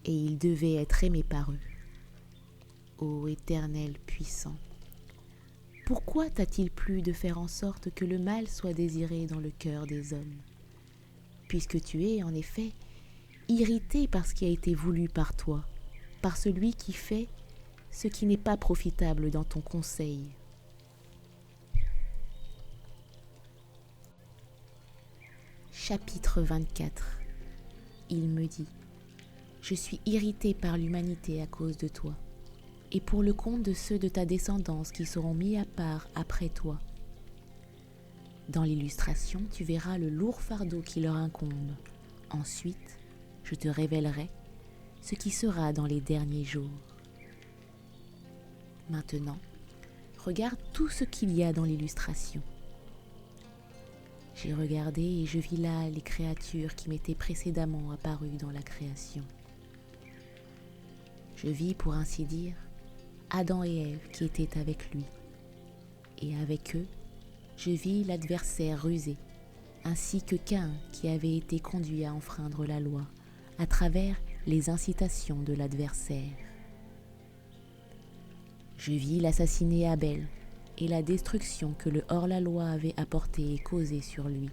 Et ils devaient être aimés par eux. Ô Éternel puissant, pourquoi t'a-t-il plu de faire en sorte que le mal soit désiré dans le cœur des hommes? Puisque tu es, en effet, irrité par ce qui a été voulu par toi, par celui qui fait ce qui n'est pas profitable dans ton conseil. Chapitre 24. Il me dit, je suis irrité par l'humanité à cause de toi, et pour le compte de ceux de ta descendance qui seront mis à part après toi. Dans l'illustration, tu verras le lourd fardeau qui leur incombe. Ensuite, je te révélerai ce qui sera dans les derniers jours. Maintenant, regarde tout ce qu'il y a dans l'illustration. J'ai regardé et je vis là les créatures qui m'étaient précédemment apparues dans la création. Je vis, pour ainsi dire, Adam et Ève qui étaient avec lui. Et avec eux, je vis l'adversaire rusé, ainsi que Caïn qui avait été conduit à enfreindre la loi à travers les incitations de l'adversaire. Je vis l'assassiner Abel et la destruction que le hors-la-loi avait apportée et causée sur lui.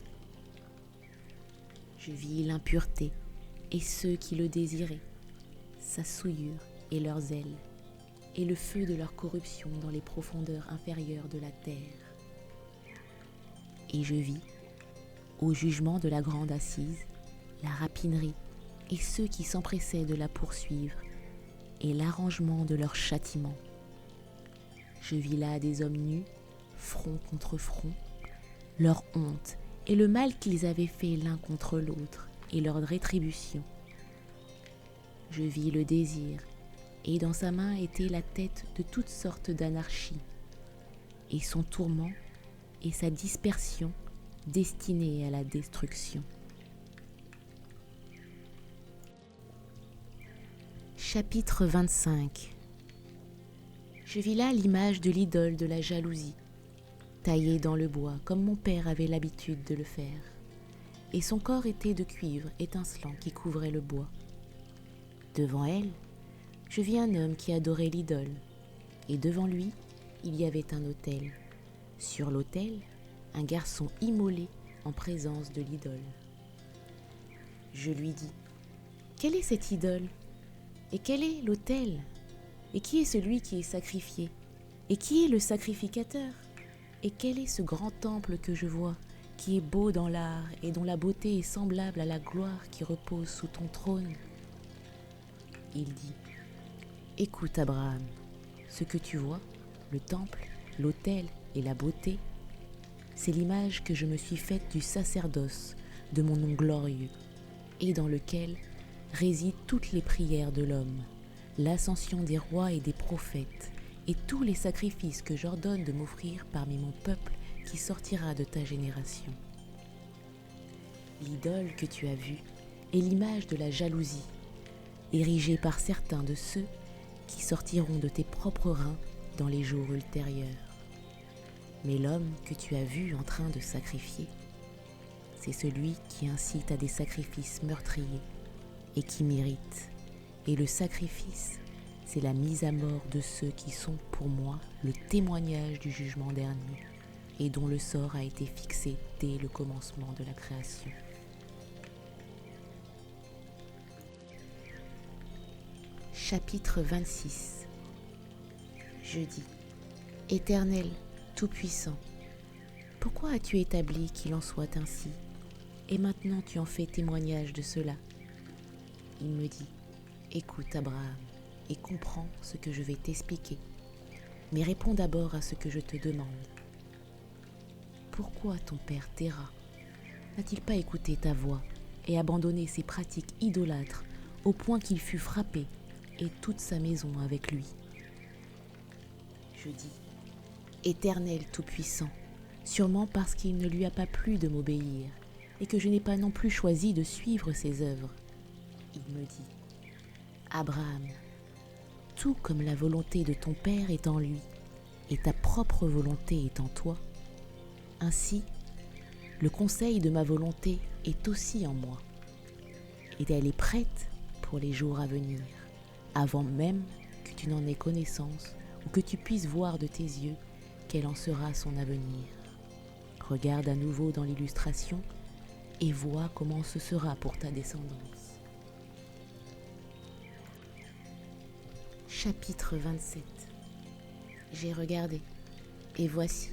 Je vis l'impureté et ceux qui le désiraient, sa souillure et leurs ailes, et le feu de leur corruption dans les profondeurs inférieures de la terre. Et je vis, au jugement de la grande assise, la rapinerie et ceux qui s'empressaient de la poursuivre, et l'arrangement de leur châtiment. Je vis là des hommes nus, front contre front, leur honte et le mal qu'ils avaient fait l'un contre l'autre, et leur rétribution. Je vis le désir, et dans sa main était la tête de toutes sortes d'anarchie, et son tourment et sa dispersion destinés à la destruction. Chapitre 25. Je vis là l'image de l'idole de la jalousie, taillée dans le bois comme mon père avait l'habitude de le faire, et son corps était de cuivre étincelant qui couvrait le bois. Devant elle, je vis un homme qui adorait l'idole, et devant lui, il y avait un autel. Sur l'autel, un garçon immolé en présence de l'idole. Je lui dis : « Quelle est cette idole ? Et quel est l'autel ? Et qui est celui qui est sacrifié ? Et qui est le sacrificateur ? Et quel est ce grand temple que je vois, qui est beau dans l'art et dont la beauté est semblable à la gloire qui repose sous ton trône ? » Il dit : « Écoute, Abraham, ce que tu vois, le temple, l'autel et la beauté, c'est l'image que je me suis faite du sacerdoce de mon nom glorieux, et dans lequel résident toutes les prières de l'homme, l'ascension des rois et des prophètes, et tous les sacrifices que j'ordonne de m'offrir parmi mon peuple qui sortira de ta génération. L'idole que tu as vue est l'image de la jalousie, érigée par certains de ceux qui sortiront de tes propres reins dans les jours ultérieurs. Mais l'homme que tu as vu en train de sacrifier, c'est celui qui incite à des sacrifices meurtriers et qui m'irrite. Et le sacrifice, c'est la mise à mort de ceux qui sont pour moi le témoignage du jugement dernier et dont le sort a été fixé dès le commencement de la création. Chapitre 26. Je dis : Éternel, Tout-Puissant, pourquoi as-tu établi qu'il en soit ainsi ? Et maintenant tu en fais témoignage de cela. Il me dit : Écoute, Abraham, et comprends ce que je vais t'expliquer. Mais réponds d'abord à ce que je te demande. Pourquoi ton père Téra n'a-t-il pas écouté ta voix et abandonné ses pratiques idolâtres au point qu'il fut frappé et toute sa maison avec lui ? Je dis : Éternel Tout-Puissant, sûrement parce qu'il ne lui a pas plu de m'obéir et que je n'ai pas non plus choisi de suivre ses œuvres. Il me dit : Abraham, tout comme la volonté de ton père est en lui et ta propre volonté est en toi, ainsi le conseil de ma volonté est aussi en moi, et elle est prête pour les jours à venir, avant même que tu n'en aies connaissance ou que tu puisses voir de tes yeux quel en sera son avenir. Regarde à nouveau dans l'illustration et vois comment ce sera pour ta descendance. Chapitre 27. J'ai regardé, et voici,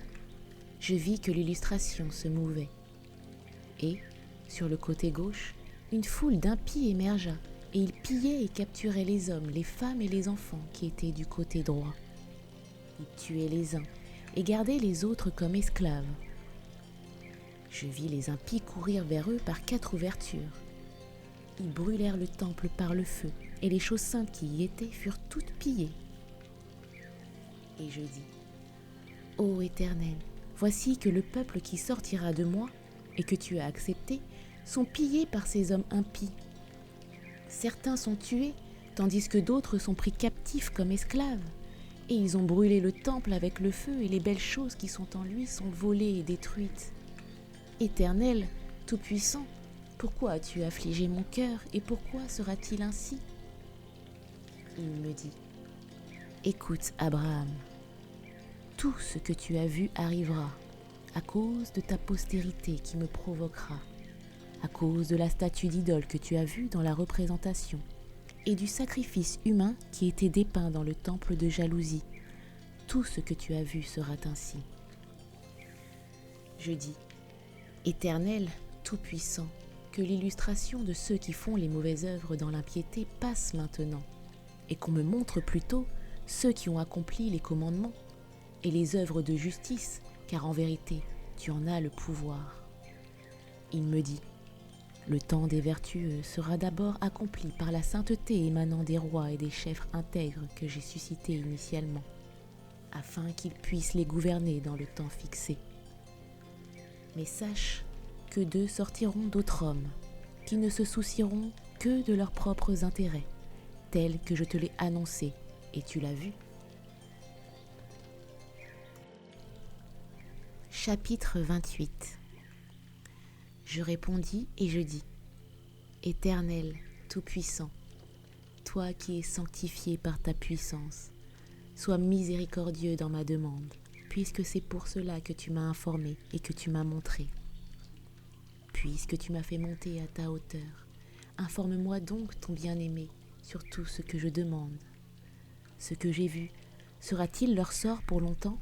je vis que l'illustration se mouvait. Et, sur le côté gauche, une foule d'impies émergea, et ils pillaient et capturaient les hommes, les femmes et les enfants qui étaient du côté droit. Ils tuaient les uns et gardaient les autres comme esclaves. Je vis les impies courir vers eux par 4 ouvertures. Ils brûlèrent le temple par le feu, et les choses saintes qui y étaient furent toutes pillées. Et je dis : Ô Éternel, voici que le peuple qui sortira de moi, et que tu as accepté, sont pillés par ces hommes impies. Certains sont tués, tandis que d'autres sont pris captifs comme esclaves. Et ils ont brûlé le temple avec le feu, et les belles choses qui sont en lui sont volées et détruites. Éternel, Tout-Puissant, pourquoi as-tu affligé mon cœur, et pourquoi sera-t-il ainsi ? Il me dit : Écoute, Abraham, tout ce que tu as vu arrivera à cause de ta postérité qui me provoquera, à cause de la statue d'idole que tu as vue dans la représentation, et du sacrifice humain qui était dépeint dans le temple de jalousie. Tout ce que tu as vu sera ainsi. Je dis, Éternel, Tout-Puissant, que l'illustration de ceux qui font les mauvaises œuvres dans l'impiété passe maintenant, et qu'on me montre plutôt ceux qui ont accompli les commandements et les œuvres de justice, car en vérité, tu en as le pouvoir. Il me dit, le temps des vertueux sera d'abord accompli par la sainteté émanant des rois et des chefs intègres que j'ai suscités initialement, afin qu'ils puissent les gouverner dans le temps fixé. Mais sache que d'eux sortiront d'autres hommes, qui ne se soucieront que de leurs propres intérêts, tels que je te l'ai annoncé, et tu l'as vu. Chapitre 28. Je répondis et je dis, Éternel, Tout-Puissant, toi qui es sanctifié par ta puissance, sois miséricordieux dans ma demande, puisque c'est pour cela que tu m'as informé et que tu m'as montré. Puisque tu m'as fait monter à ta hauteur, informe-moi donc, ton bien-aimé, sur tout ce que je demande. Ce que j'ai vu, sera-t-il leur sort pour longtemps ?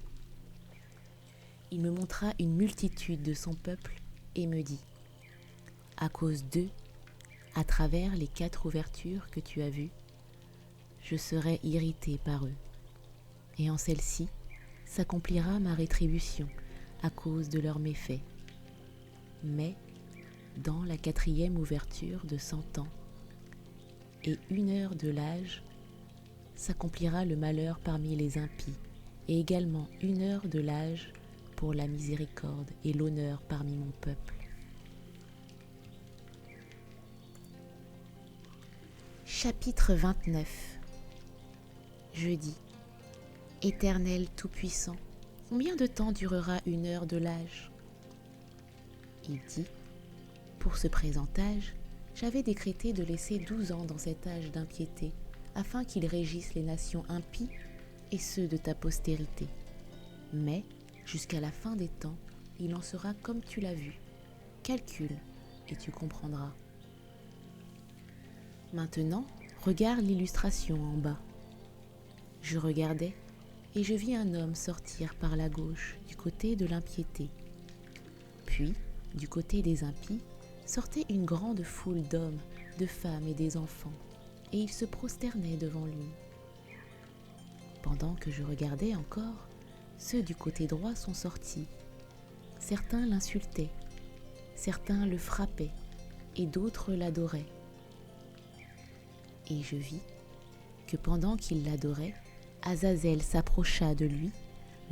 Il me montra une multitude de son peuple et me dit, à cause d'eux, à travers les 4 ouvertures que tu as vues, je serai irrité par eux. Et en celle-ci s'accomplira ma rétribution à cause de leurs méfaits. Mais dans la 4e ouverture de 100 ans et 1 heure de l'âge, s'accomplira le malheur parmi les impies, et également 1 heure de l'âge pour la miséricorde et l'honneur parmi mon peuple. Chapitre 29. Je dis, Éternel Tout-Puissant, combien de temps durera 1 heure de l'âge ? Il dit, pour ce présent âge, j'avais décrété de laisser 12 ans dans cet âge d'impiété, afin qu'il régisse les nations impies et ceux de ta postérité. Mais, jusqu'à la fin des temps, il en sera comme tu l'as vu. Calcule, et tu comprendras. Maintenant, regarde l'illustration en bas. Je regardais, et je vis un homme sortir par la gauche, du côté de l'impiété. Puis, du côté des impies, sortait une grande foule d'hommes, de femmes et des enfants, et ils se prosternaient devant lui. Pendant que je regardais encore, ceux du côté droit sont sortis. Certains l'insultaient, certains le frappaient, et d'autres l'adoraient. Et je vis que pendant qu'il l'adorait, Azazel s'approcha de lui,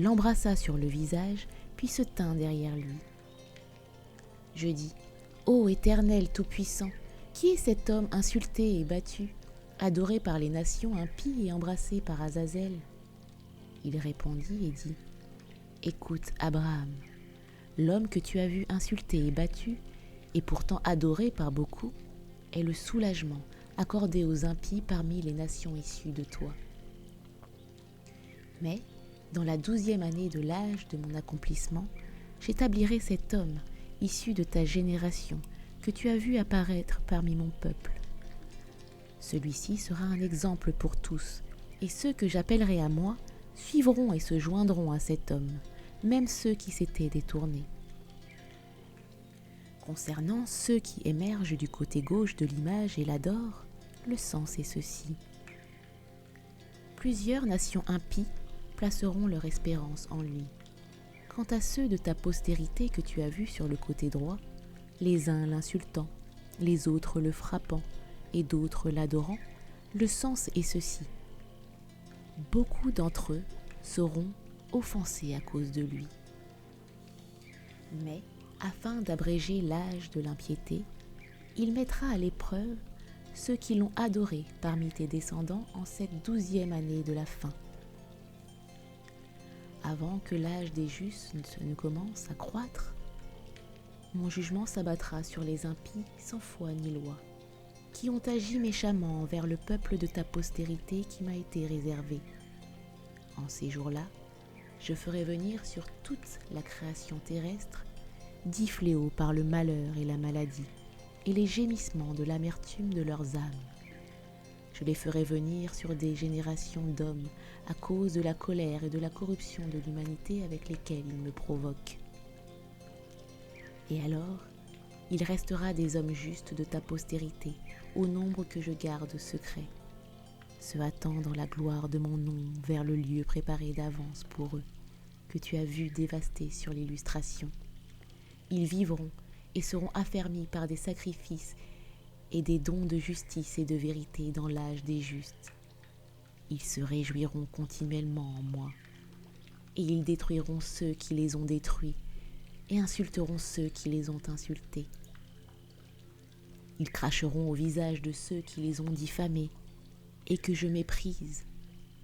l'embrassa sur le visage, puis se tint derrière lui. Je dis, ô Éternel Tout-Puissant, qui est cet homme insulté et battu, adoré par les nations impies et embrassé par Azazel ? Il répondit et dit, écoute Abraham, l'homme que tu as vu insulté et battu, et pourtant adoré par beaucoup, est le soulagement accordé aux impies parmi les nations issues de toi. Mais, dans la 12e année de l'âge de mon accomplissement, j'établirai cet homme, issu de ta génération, que tu as vu apparaître parmi mon peuple. Celui-ci sera un exemple pour tous, et ceux que j'appellerai à moi suivront et se joindront à cet homme, même ceux qui s'étaient détournés. Concernant ceux qui émergent du côté gauche de l'image et l'adorent, le sens est ceci. Plusieurs nations impies placeront leur espérance en lui. Quant à ceux de ta postérité que tu as vus sur le côté droit, les uns l'insultant, les autres le frappant et d'autres l'adorant, le sens est ceci. Beaucoup d'entre eux seront offensés à cause de lui. Mais, afin d'abréger l'âge de l'impiété, il mettra à l'épreuve ceux qui l'ont adoré parmi tes descendants en cette 12e année de la fin. Avant que l'âge des justes ne commence à croître, mon jugement s'abattra sur les impies sans foi ni loi, qui ont agi méchamment envers le peuple de ta postérité qui m'a été réservé. En ces jours-là, je ferai venir sur toute la création terrestre 10 fléaux par le malheur et la maladie, et les gémissements de l'amertume de leurs âmes. Je les ferai venir sur des générations d'hommes à cause de la colère et de la corruption de l'humanité avec lesquelles ils me provoquent. Et alors, il restera des hommes justes de ta postérité, au nombre que je garde secret, se hâtant dans la gloire de mon nom vers le lieu préparé d'avance pour eux, que tu as vu dévasté sur l'illustration. Ils vivront et seront affermis par des sacrifices et des dons de justice et de vérité dans l'âge des justes. Ils se réjouiront continuellement en moi, et ils détruiront ceux qui les ont détruits, et insulteront ceux qui les ont insultés. Ils cracheront au visage de ceux qui les ont diffamés, et que je méprise.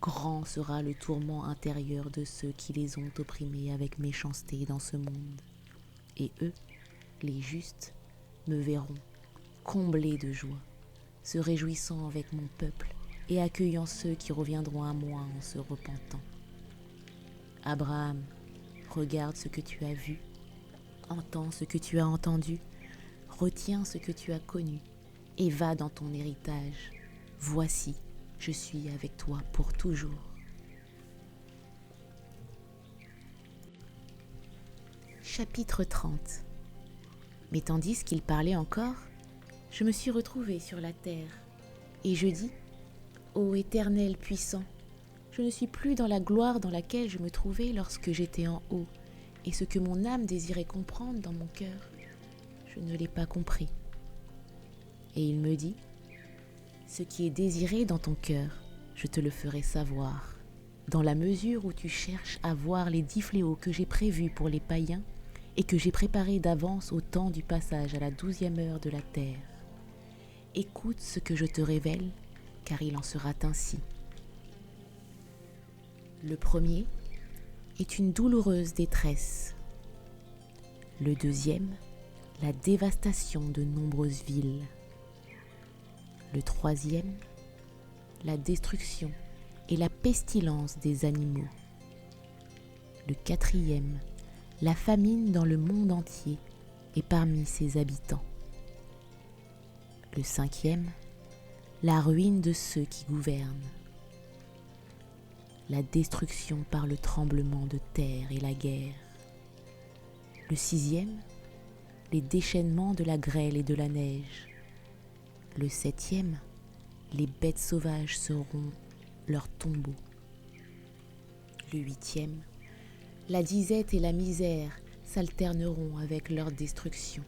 Grand sera le tourment intérieur de ceux qui les ont opprimés avec méchanceté dans ce monde. Et eux, les justes, me verront, comblés de joie, se réjouissant avec mon peuple et accueillant ceux qui reviendront à moi en se repentant. Abraham, regarde ce que tu as vu, entends ce que tu as entendu, retiens ce que tu as connu et va dans ton héritage. Voici, je suis avec toi pour toujours. Chapitre 30. Mais tandis qu'il parlait encore, je me suis retrouvée sur la terre, et je dis, ô Éternel puissant, je ne suis plus dans la gloire dans laquelle je me trouvais lorsque j'étais en haut, et ce que mon âme désirait comprendre dans mon cœur, je ne l'ai pas compris. Et il me dit, ce qui est désiré dans ton cœur, je te le ferai savoir, dans la mesure où tu cherches à voir les 10 fléaux que j'ai prévus pour les païens et que j'ai préparés d'avance au temps du passage à la 12e heure de la terre. Écoute ce que je te révèle, car il en sera ainsi. Le premier est une douloureuse détresse. Le deuxième, la dévastation de nombreuses villes. Le troisième, la destruction et la pestilence des animaux. Le quatrième, la famine dans le monde entier et parmi ses habitants. Le cinquième, la ruine de ceux qui gouvernent. La destruction par le tremblement de terre et la guerre. Le sixième, les déchaînements de la grêle et de la neige. Le septième, les bêtes sauvages seront leurs tombeaux. Le huitième, la disette et la misère s'alterneront avec leur destruction.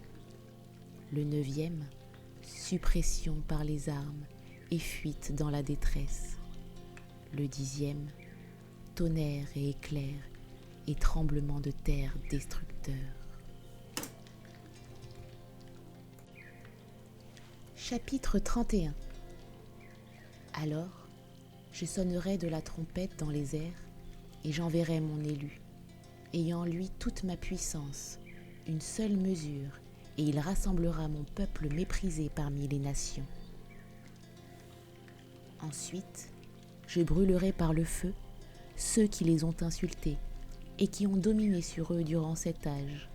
Le neuvième, suppression par les armes et fuite dans la détresse. Le dixième, tonnerre et éclair et tremblement de terre destructeur. Chapitre 31. Alors, je sonnerai de la trompette dans les airs et j'enverrai mon élu, ayant en lui toute ma puissance, une seule mesure, et il rassemblera mon peuple méprisé parmi les nations. Ensuite, je brûlerai par le feu ceux qui les ont insultés et qui ont dominé sur eux durant cet âge.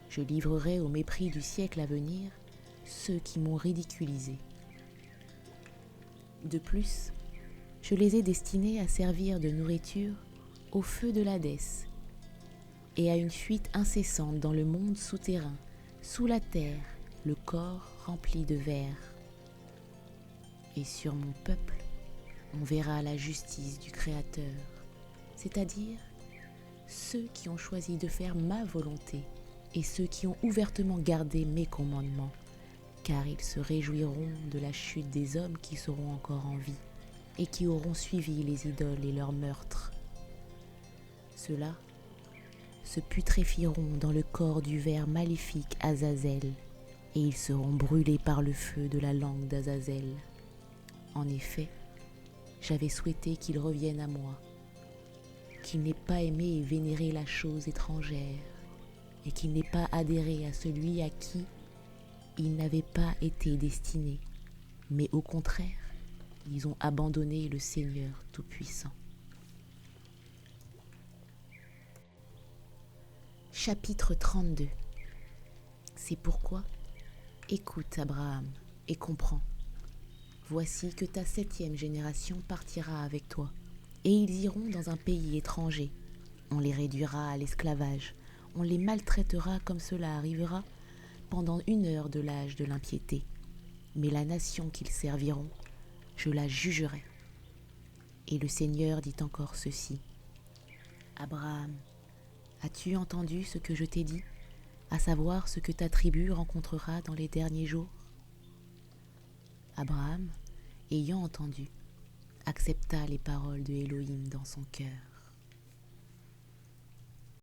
Je livrerai au mépris du siècle à venir ceux qui m'ont ridiculisé. De plus, je les ai destinés à servir de nourriture au feu de l'Hadès et à une fuite incessante dans le monde souterrain, sous la terre, le corps rempli de vers. Et sur mon peuple, on verra la justice du Créateur, c'est-à-dire ceux qui ont choisi de faire ma volonté et ceux qui ont ouvertement gardé mes commandements, car ils se réjouiront de la chute des hommes qui seront encore en vie et qui auront suivi les idoles et leurs meurtres. Ceux-là se putréfieront dans le corps du ver maléfique Azazel, et ils seront brûlés par le feu de la langue d'Azazel. En effet, j'avais souhaité qu'ils reviennent à moi, qu'ils n'aient pas aimé et vénéré la chose étrangère, et qu'ils n'aient pas adhéré à celui à qui ils n'avaient pas été destinés, mais au contraire, ils ont abandonné le Seigneur Tout-Puissant. Chapitre 32. C'est pourquoi Écoute, Abraham, et comprends. Voici que ta 7e génération partira avec toi, et ils iront dans un pays étranger. On les réduira à l'esclavage, on les maltraitera comme cela arrivera pendant 1 heure de l'âge de l'impiété. Mais la nation qu'ils serviront, je la jugerai. Et le Seigneur dit encore ceci. Abraham, as-tu entendu ce que je t'ai dit, à savoir ce que ta tribu rencontrera dans les derniers jours ? Abraham, ayant entendu, accepta les paroles de Elohim dans son cœur.